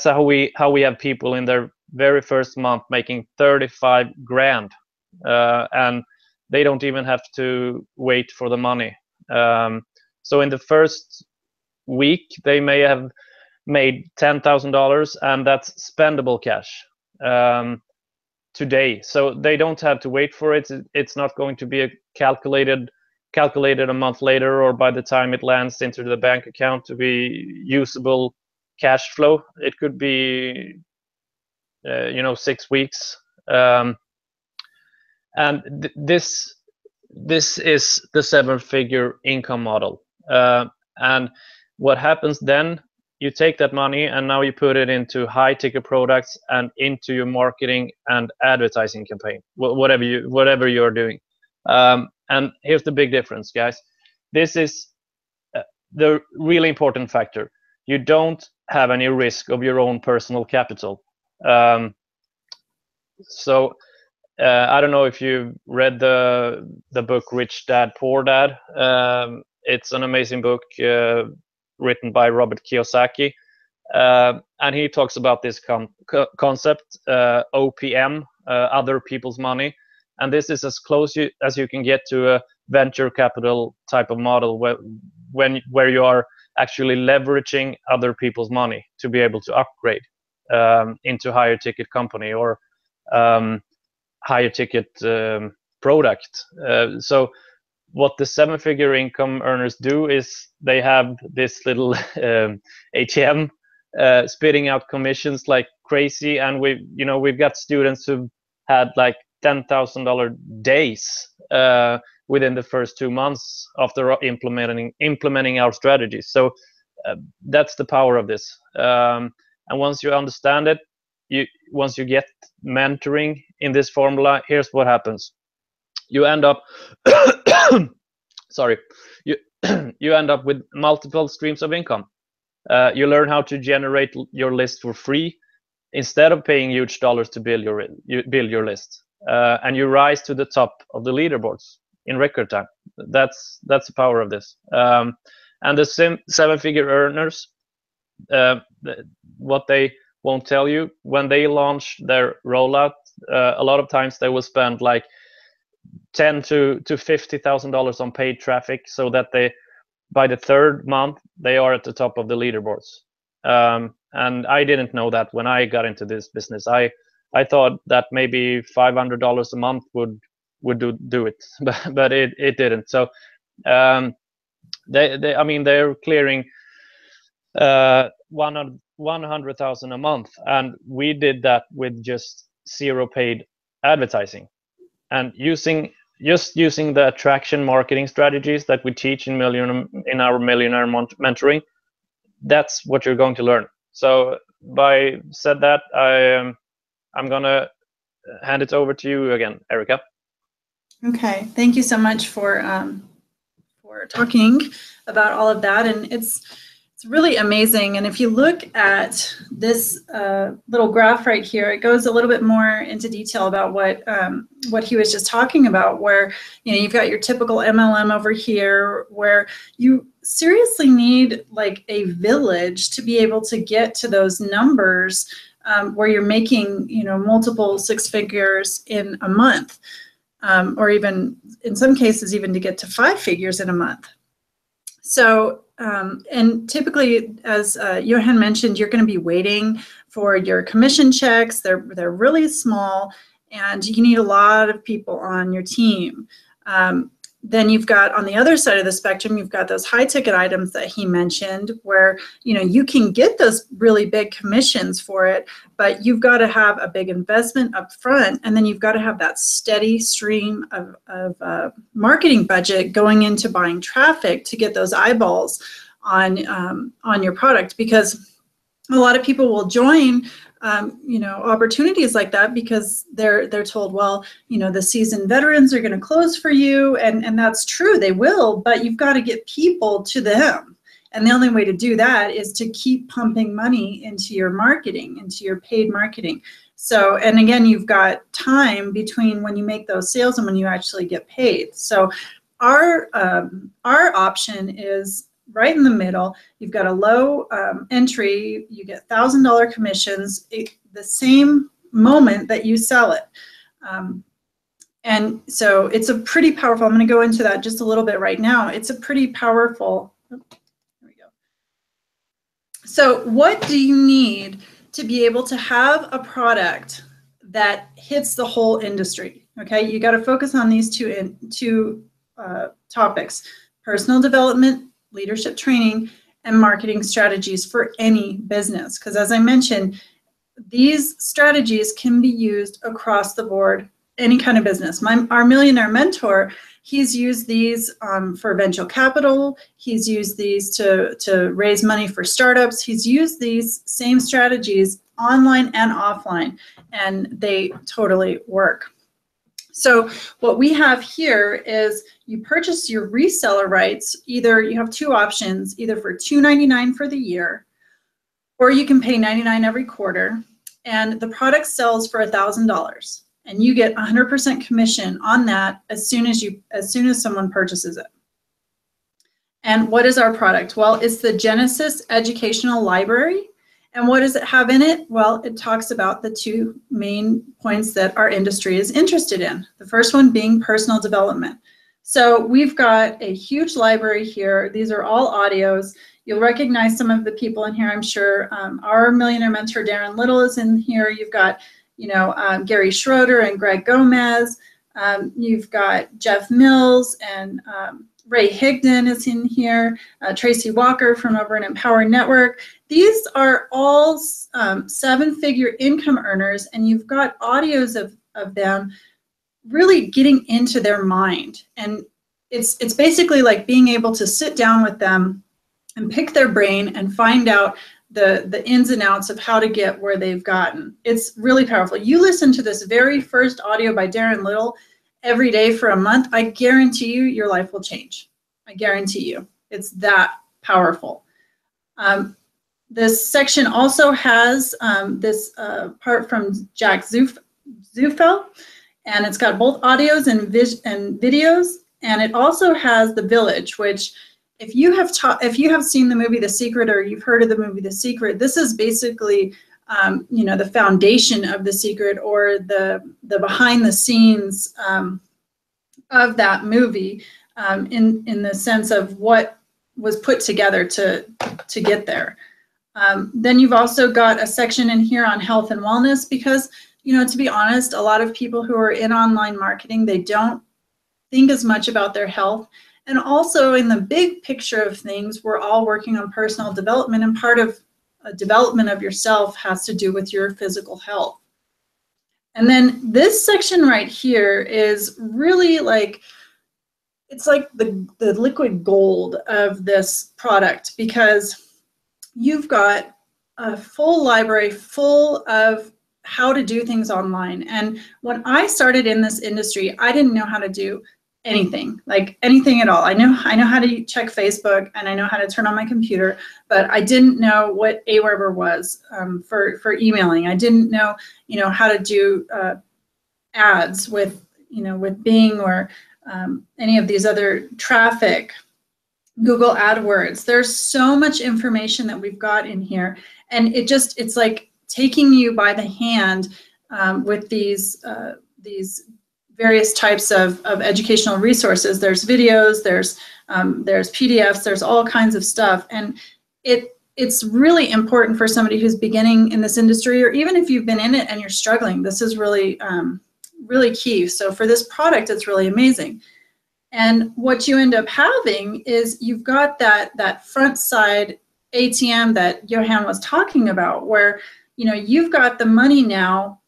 how we have people in their very first month making 35 grand, and they don't even have to wait for the money. So in the first week, they may have made $10,000, and that's spendable cash today. So they don't have to wait for it. It's not going to be calculated a month later, or by the time it lands into the bank account to be usable cash flow. It could be 6 weeks. And this is the 7-figure income model. And what happens then, you take that money and now you put it into high ticket products and into your marketing and advertising campaign, whatever you're doing. And here's the big difference, guys. This is the really important factor. You don't have any risk of your own personal capital. So I don't know if you've read the book Rich Dad, Poor Dad. It's an amazing book written by Robert Kiyosaki. And he talks about this concept, OPM, other people's money. And this is as close as you can get to a venture capital type of model where you are actually leveraging other people's money to be able to upgrade into higher ticket company or higher ticket product. So what the 7-figure income earners do is they have this little ATM spitting out commissions like crazy, and we've got students who've had like $10,000 days within the first 2 months after implementing our strategies. So that's the power of this. And once you understand it, once you get mentoring in this formula, here's what happens. You end up you end up with multiple streams of income. You learn how to generate your list for free instead of paying huge dollars to build your list. And you rise to the top of the leaderboards in record time. That's the power of this. And the 7-figure earners, what they won't tell you, when they launch their rollout, a lot of times they will spend like $10,000 to $50,000 on paid traffic, so that by the 3rd month they are at the top of the leaderboards. And I didn't know that when I got into this business. I thought that maybe $500 a month would do it, but it didn't. So they're clearing 100,000 a month, and we did that with just 0 paid advertising, and using the attraction marketing strategies that we teach in our Millionaire Mentoring. That's what you're going to learn. So by said that, I'm gonna hand it over to you again, Erica.
Okay, thank you so much for talking about all of that, and it's really amazing. And if you look at this little graph right here, it goes a little bit more into detail about what he was just talking about, where you've got your typical MLM over here, where you seriously need like a village to be able to get to those numbers where you're making, multiple six figures in a month, or even in some cases, even to get to 5 figures in a month. So, and typically, as Johan mentioned, you're going to be waiting for your commission checks. They're really small, and you need a lot of people on your team. Then you've got, on the other side of the spectrum, you've got those high ticket items that he mentioned, where you can get those really big commissions for it, but you've got to have a big investment up front, and then you've got to have that steady stream of marketing budget going into buying traffic to get those eyeballs on your product, because a lot of people will join opportunities like that because they're told, well, the seasoned veterans are going to close for you, and that's true, they will, but you've got to get people to them. And the only way to do that is to keep pumping money into your marketing, into your paid marketing. So, and again, you've got time between when you make those sales and when you actually get paid. So our option is right in the middle. You've got a low entry, you get $1,000 commissions the same moment that you sell it. And so it's a pretty powerful, I'm going to go into that just a little bit right now. It's a pretty powerful, there we go. So what do you need to be able to have a product that hits the whole industry? Okay, you got to focus on these two topics: personal development, leadership training, and marketing strategies for any business. Because as I mentioned, these strategies can be used across the board, any kind of business. Our millionaire mentor, he's used these for venture capital. He's used these to raise money for startups. He's used these same strategies online and offline, and they totally work. So what we have here is you purchase your reseller rights. Either you have two options, either for $2.99 for the year, or you can pay $99 every quarter, and the product sells for $1,000, and you get 100% commission on that as soon as someone purchases it. And what is our product? Well, it's the Genesis Educational Library. And what does it have in it? Well, it talks about the two main points that our industry is interested in. The first one being personal development. So we've got a huge library here. These are all audios. You'll recognize some of the people in here, I'm sure. Our millionaire mentor, Darren Little, is in here. You've got, Gary Schroeder and Greg Gomez. You've got Jeff Mills and Ray Higdon is in here, Tracy Walker from over at Empower Network. These are all 7-figure income earners, and you've got audios of them really getting into their mind. And it's basically like being able to sit down with them and pick their brain and find out the ins and outs of how to get where they've gotten. It's really powerful. You listen to this very first audio by Darren Little every day for a month, I guarantee you your life will change. I guarantee you. It's that powerful. This section also has this part from Jack Zufel, and it's got both audios and videos, and it also has The Village, which if you have seen the movie The Secret, or you've heard of the movie The Secret, this is basically the foundation of The Secret, or the behind the scenes of that movie, in the sense of what was put together to get there. Then you've also got a section in here on health and wellness, because to be honest, a lot of people who are in online marketing, they don't think as much about their health. And also in the big picture of things, we're all working on personal development, and part of development of yourself has to do with your physical health. And then this section right here is really like, it's like the liquid gold of this product, because you've got a full library full of how to do things online. And when I started in this industry, I didn't know how to do anything, like anything at all. I know how to check Facebook, and I know how to turn on my computer, but I didn't know what Aweber was for emailing. I didn't know, how to do ads with Bing or any of these other traffic, Google AdWords. There's so much information that we've got in here, and it's like, taking you by the hand with these various types of educational resources. There's videos, there's PDFs, there's all kinds of stuff. And it's really important for somebody who's beginning in this industry, or even if you've been in it and you're struggling, this is really, really key. So for this product, it's really amazing. And what you end up having is you've got that front side ATM that Johan was talking about, where you've got the money now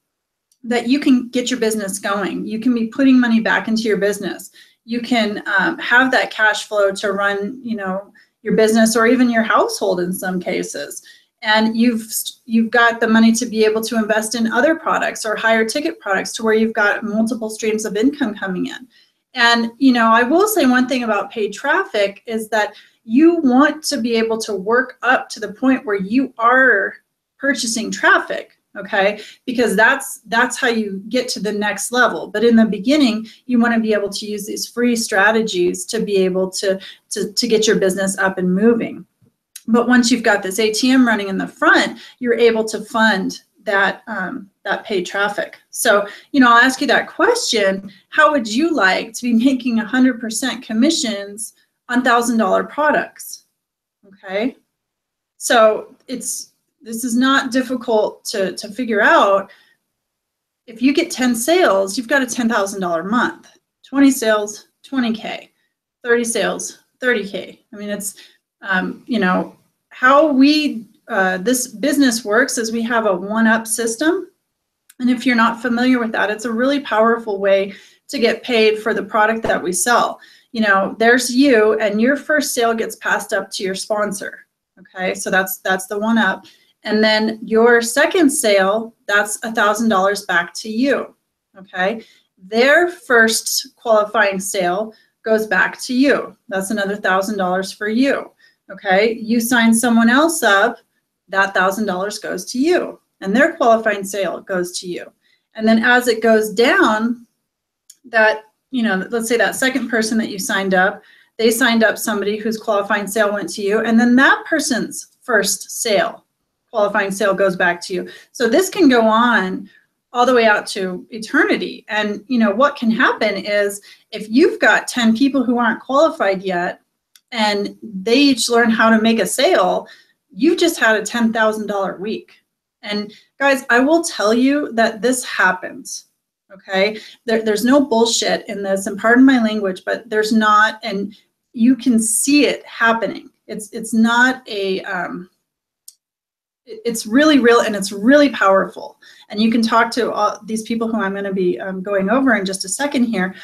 that you can get your business going. You can be putting money back into your business. You can have that cash flow to run, your business or even your household in some cases. And you've got the money to be able to invest in other products or higher ticket products to where you've got multiple streams of income coming in. And, I will say one thing about paid traffic is that you want to be able to work up to the point where you are purchasing traffic, okay? Because that's how you get to the next level. But in the beginning, you want to be able to use these free strategies to be able to get your business up and moving. But once you've got this ATM running in the front, you're able to fund that paid traffic. So, I'll ask you that question: how would you like to be making 100% commissions on $1,000 products? Okay, so this is not difficult to figure out. If you get 10 sales, you've got a $10,000 month. 20 sales, 20K. 30 sales, 30K. I mean, it's how this business works is we have a one-up system. And if you're not familiar with that, it's a really powerful way to get paid for the product that we sell. There's you, and your first sale gets passed up to your sponsor. Okay, so that's the one-up. And then your second sale, that's $1,000 back to you. Okay, their first qualifying sale goes back to you. That's another $1,000 for you. Okay, you sign someone else up, that $1,000 goes to you, and their qualifying sale goes to you. And then as it goes down, let's say that second person that you signed up, they signed up somebody whose qualifying sale went to you, and then that person's first sale, qualifying sale, goes back to you. So this can go on all the way out to eternity. And what can happen is if you've got 10 people who aren't qualified yet, and they each learn how to make a sale, you just had a $10,000 week. And guys, I will tell you that this happens, okay? There's no bullshit in this, and pardon my language, but there's not, and you can see it happening. It's not a, it's really real, and it's really powerful. And you can talk to all these people who I'm going to be going over in just a second here,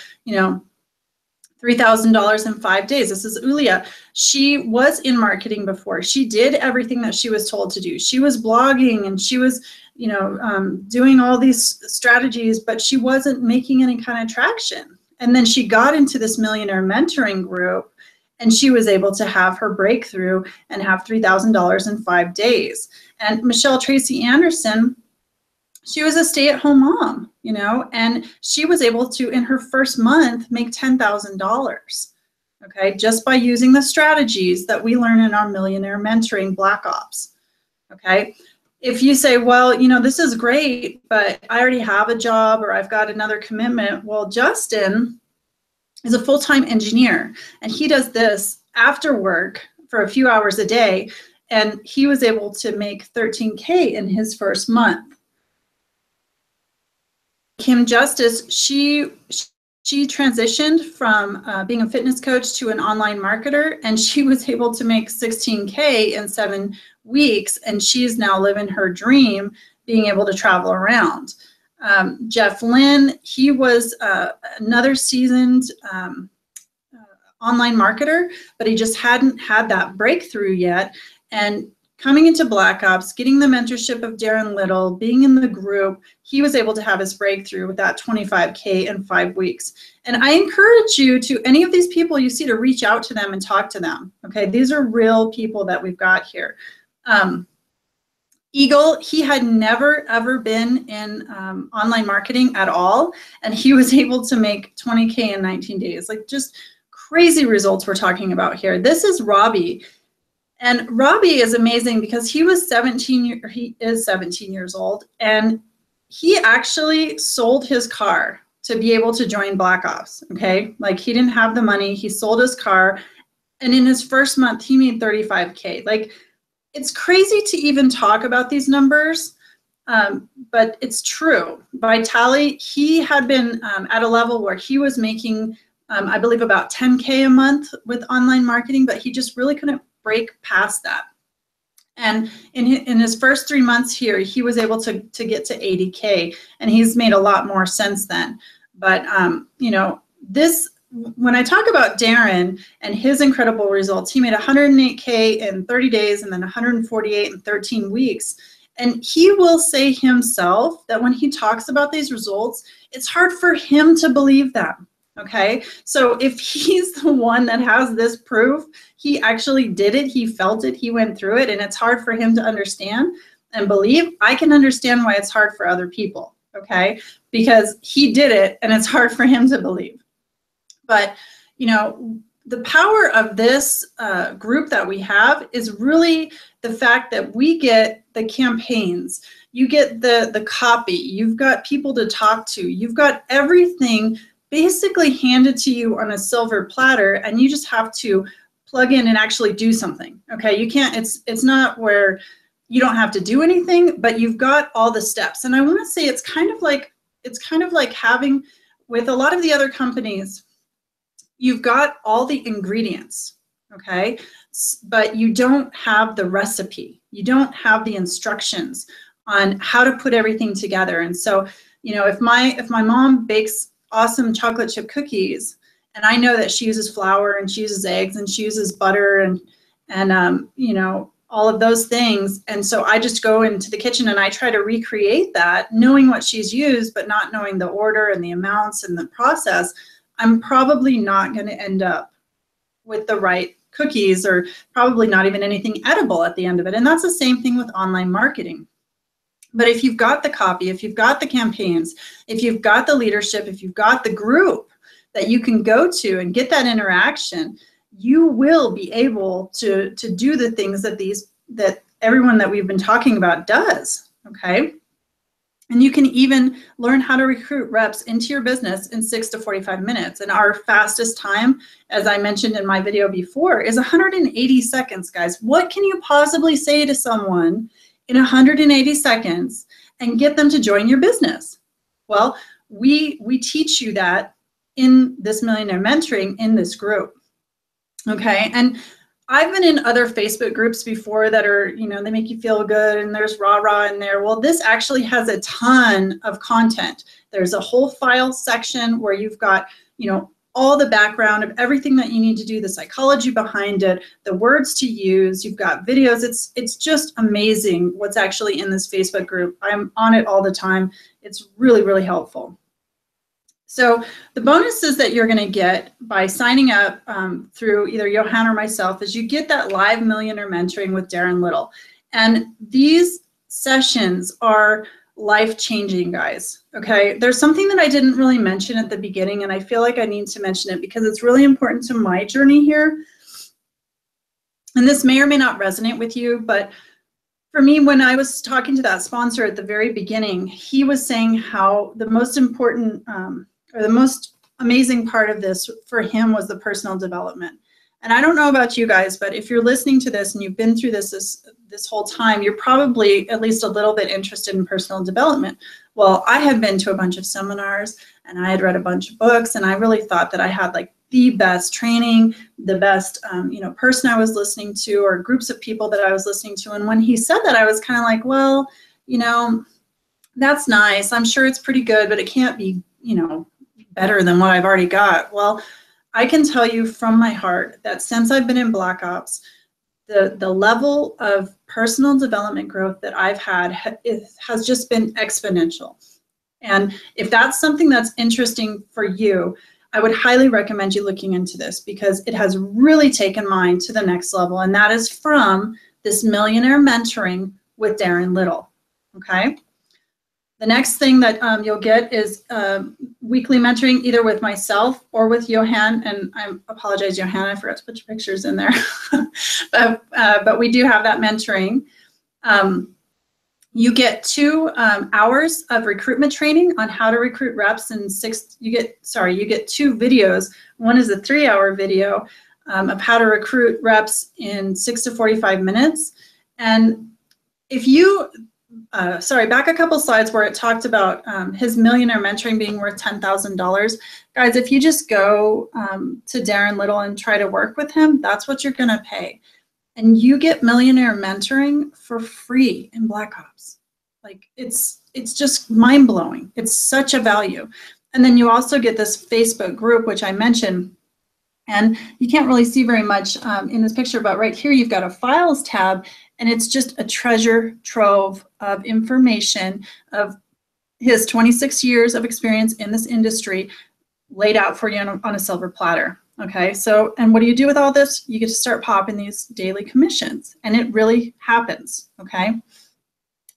$3,000 in 5 days. This is Ulia. She was in marketing before. She did everything that she was told to do. She was blogging, and she was, doing all these strategies, but she wasn't making any kind of traction. And then she got into this millionaire mentoring group, and she was able to have her breakthrough and have $3,000 in 5 days. And Michelle Tracy Anderson, she was a stay-at-home mom, and she was able to, in her first month, make $10,000, okay, just by using the strategies that we learn in our Millionaire Mentoring Black Ops, okay? If you say, well, this is great, but I already have a job or I've got another commitment, well, Justin is a full-time engineer, and he does this after work for a few hours a day, and he was able to make $13K in his first month. Kim Justice, she transitioned from being a fitness coach to an online marketer, and she was able to make $16K in 7 weeks, and she's now living her dream, being able to travel around. Jeff Lynn, he was another seasoned online marketer, but he just hadn't had that breakthrough yet. And coming into Black Ops, getting the mentorship of Darren Little, being in the group, he was able to have his breakthrough with that 25K in 5 weeks. And I encourage you to, any of these people you see, to reach out to them and talk to them. Okay, these are real people that we've got here. Eagle, he had never ever been in online marketing at all, and he was able to make 20K in 19 days. Like, just crazy results we're talking about here. This is Robbie. And Robbie is amazing because he is 17 years old, and he actually sold his car to be able to join Black Ops, okay? Like, he didn't have the money, he sold his car, and in his first month, he made 35K. Like, it's crazy to even talk about these numbers, but it's true. Vitaly, he had been at a level where he was making, I believe, about 10K a month with online marketing, but he just really couldn't break past that. And in his first 3 months here, he was able to get to 80K, and he's made a lot more since then. But you know, when I talk about Darren and his incredible results, he made 108K in 30 days and then 148 in 13 weeks. And he will say himself that when he talks about these results, it's hard for him to believe them. Okay, so if he's the one that has this proof, he actually did it, he felt it, he went through it, and it's hard for him to understand and believe. I can understand why it's hard for other people, okay, because he did it and it's hard for him to believe. But, you know, the power of this group that we have is really the fact that we get the campaigns, you get the copy, you've got people to talk to, you've got everything basically handed to you on a silver platter, and you just have to plug in and actually do something. Okay, you can't, it's not where you don't have to do anything, but you've got all the steps. And I want to say it's kind of like having, with a lot of the other companies, you've got all the ingredients, okay, but you don't have the recipe. You don't have the instructions on how to put everything together. And so, you know, if my mom bakes awesome chocolate chip cookies, and I know that she uses flour and she uses eggs and she uses butter and you know, all of those things, and so I just go into the kitchen and I try to recreate that, knowing what she's used but not knowing the order and the amounts and the process, I'm probably not going to end up with the right cookies, or probably not even anything edible at the end of it. And that's the same thing with online marketing. But if you've got the copy, if you've got the campaigns, if you've got the leadership, if you've got the group that you can go to and get that interaction, you will be able to do the things that everyone that we've been talking about does, okay? And you can even learn how to recruit reps into your business in 6 to 45 minutes. And our fastest time, as I mentioned in my video before, is 180 seconds, guys. What can you possibly say to someone in 180 seconds and get them to join your business? Well, we teach you that in this Millionaire Mentoring in this group, okay? And I've been in other Facebook groups before that are, you know, they make you feel good and there's rah-rah in there. Well, this actually has a ton of content. There's a whole file section where you've got, you know, all the background of everything that you need to do, the psychology behind it, the words to use, you've got videos. It's just amazing what's actually in this Facebook group. I'm on it all the time. It's really, really helpful. So the bonuses that you're going to get by signing up through either Johan or myself is you get that live Millionaire Mentoring with Darren Little. And these sessions are life-changing, guys, okay? There's something that I didn't really mention at the beginning, and I feel like I need to mention it because it's really important to my journey here. And this may or may not resonate with you, but for me, when I was talking to that sponsor at the very beginning, he was saying how the most important or the most amazing part of this for him was the personal development. And I don't know about you guys, but if you're listening to this and you've been through this whole time, you're probably at least a little bit interested in personal development. Well, I had been to a bunch of seminars and I had read a bunch of books, and I really thought that I had like the best training, the best you know, person I was listening to, or groups of people that I was listening to. And when he said that, I was kind of like, well, you know, that's nice. I'm sure it's pretty good, but it can't be, you know, better than what I've already got. Well, I can tell you from my heart that since I've been in Black Ops, the level of personal development growth that I've had has just been exponential. And if that's something that's interesting for you, I would highly recommend you looking into this, because it has really taken mine to the next level. And that is from this Millionaire Mentoring with Darren Little, okay? The next thing that you'll get is weekly mentoring, either with myself or with Johan. And I apologize, Johan, I forgot to put your pictures in there. but we do have that mentoring. You get 2 hours of recruitment training on how to recruit reps, and you get 2 videos. One is a 3-hour video of how to recruit reps in 6 to 45 minutes. And if you back a couple slides where it talked about his millionaire mentoring being worth $10,000. Guys, if you just go to Darren Little and try to work with him, that's what you're going to pay. And you get millionaire mentoring for free in Black Ops. Like, it's just mind-blowing. It's such a value. And then you also get this Facebook group, which I mentioned. And you can't really see very much in this picture, but right here you've got a files tab, and it's just a treasure trove of information of his 26 years of experience in this industry laid out for you on a silver platter. Okay, so, and what do you do with all this? You get to start popping these daily commissions, and it really happens. Okay,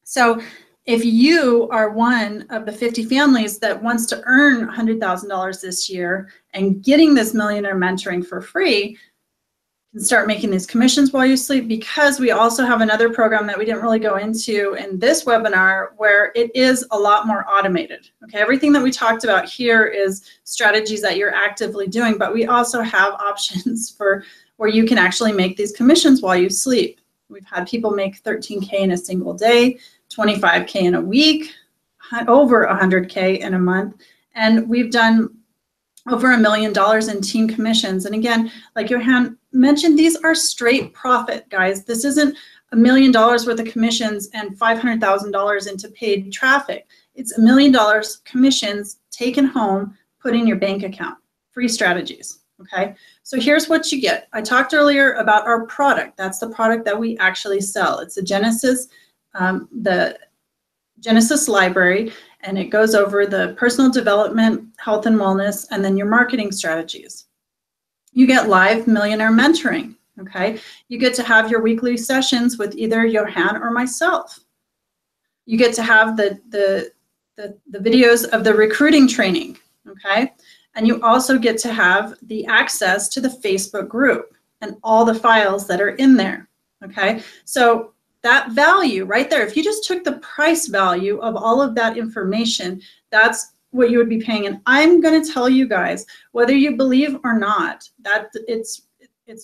so if you are one of the 50 families that wants to earn $100,000 this year and getting this millionaire mentoring for free, you can start making these commissions while you sleep, because we also have another program that we didn't really go into in this webinar where it is a lot more automated. Okay, everything that we talked about here is strategies that you're actively doing, but we also have options for where you can actually make these commissions while you sleep. We've had people make 13K in a single day, 25K in a week, over 100K in a month, and we've done over $1 million in team commissions. And again, like Johan mentioned, these are straight profit, guys. This isn't $1 million worth of commissions and $500,000 into paid traffic. It's $1 million commissions taken home, put in your bank account, free strategies. Okay, so here's what you get. I talked earlier about our product. That's the product that we actually sell. It's the Genesis library, and it goes over the personal development, health and wellness, and then your marketing strategies. You get live millionaire mentoring. Okay, you get to have your weekly sessions with either Johan or myself. You get to have the videos of the recruiting training. Okay, and you also get to have the access to the Facebook group and all the files that are in there. Okay, so that value right there, if you just took the price value of all of that information, that's what you would be paying. And I'm going to tell you guys, whether you believe or not, that it's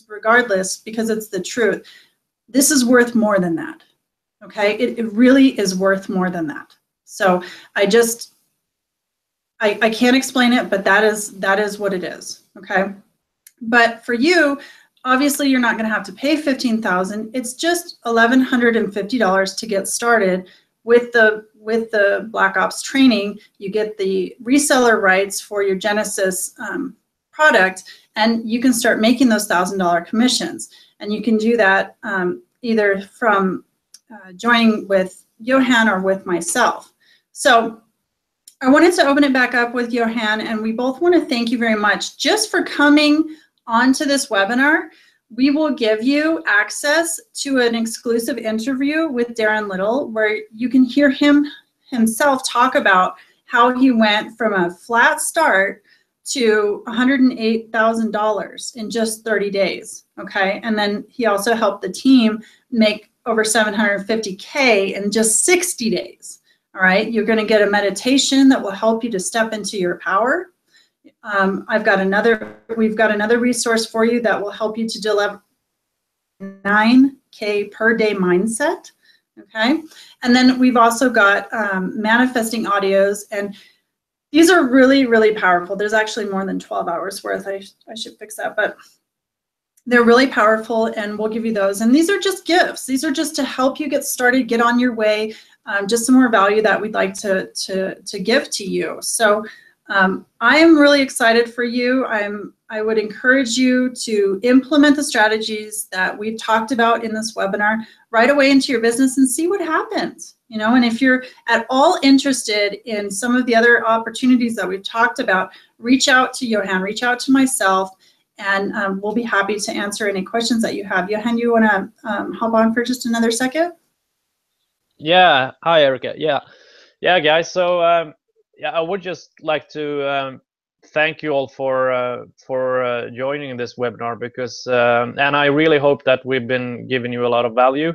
regardless, because it's the truth, this is worth more than that. Okay, it really is worth more than that. So I can't explain it, but that is what it is. Okay, but for you, obviously you're not going to have to pay $15,000. It's just $1,150 to get started with the Black Ops training. You get the reseller rights for your Genesis product, and you can start making those $1,000 commissions. And you can do that either from joining with Johan or with myself. So I wanted to open it back up with Johan, and we both want to thank you very much just for coming onto this webinar. We will give you access to an exclusive interview with Darren Little, where you can hear himself talk about how he went from a flat start to $108,000 in just 30 days. Okay, and then he also helped the team make over $750K in just 60 days. All right, you're going to get a meditation that will help you to step into your power. We've got another resource for you that will help you to deliver 9K per day mindset. Okay, and then we've also got manifesting audios, and these are really, really powerful. There's actually more than 12 hours worth. I should fix that, but they're really powerful, and we'll give you those. And these are just gifts. These are just to help you get started, get on your way, just some more value that we'd like to give to you. So I am really excited for you. I would encourage you to implement the strategies that we've talked about in this webinar right away into your business and see what happens. You know, and if you're at all interested in some of the other opportunities that we've talked about, reach out to Johan, reach out to myself, and we'll be happy to answer any questions that you have. Johan, you want to hop on for just another second?
Yeah. Hi, Erica. Yeah. Yeah, guys. So yeah, I would just like to thank you all for joining this webinar, because and I really hope that we've been giving you a lot of value.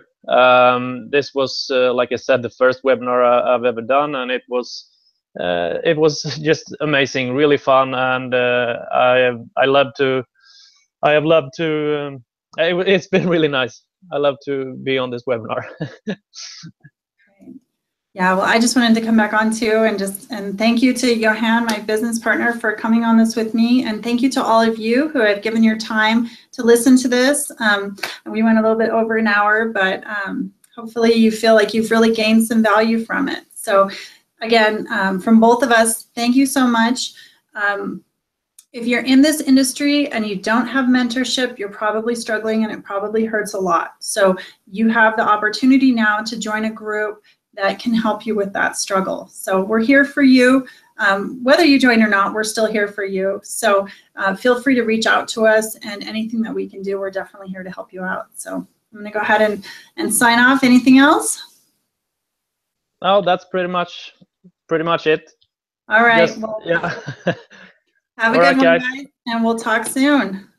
This was, like I said, the first webinar I've ever done, and it was just amazing, really fun, and I have loved to. It's been really nice. I love to be on this webinar.
Yeah, well, I just wanted to come back on too, and thank you to Johan, my business partner, for coming on this with me, and thank you to all of you who have given your time to listen to this. We went a little bit over an hour, but hopefully you feel like you've really gained some value from it. So again, from both of us, thank you so much. If you're in this industry and you don't have mentorship, you're probably struggling, and it probably hurts a lot. So you have the opportunity now to join a group that can help you with that struggle. So we're here for you. Whether you join or not, we're still here for you. So feel free to reach out to us, and anything that we can do, we're definitely here to help you out. So I'm going to go ahead and sign off. Anything else?
Oh, that's pretty much it.
All right.
Just,
well,
yeah.
have a good one, guys, and we'll talk soon.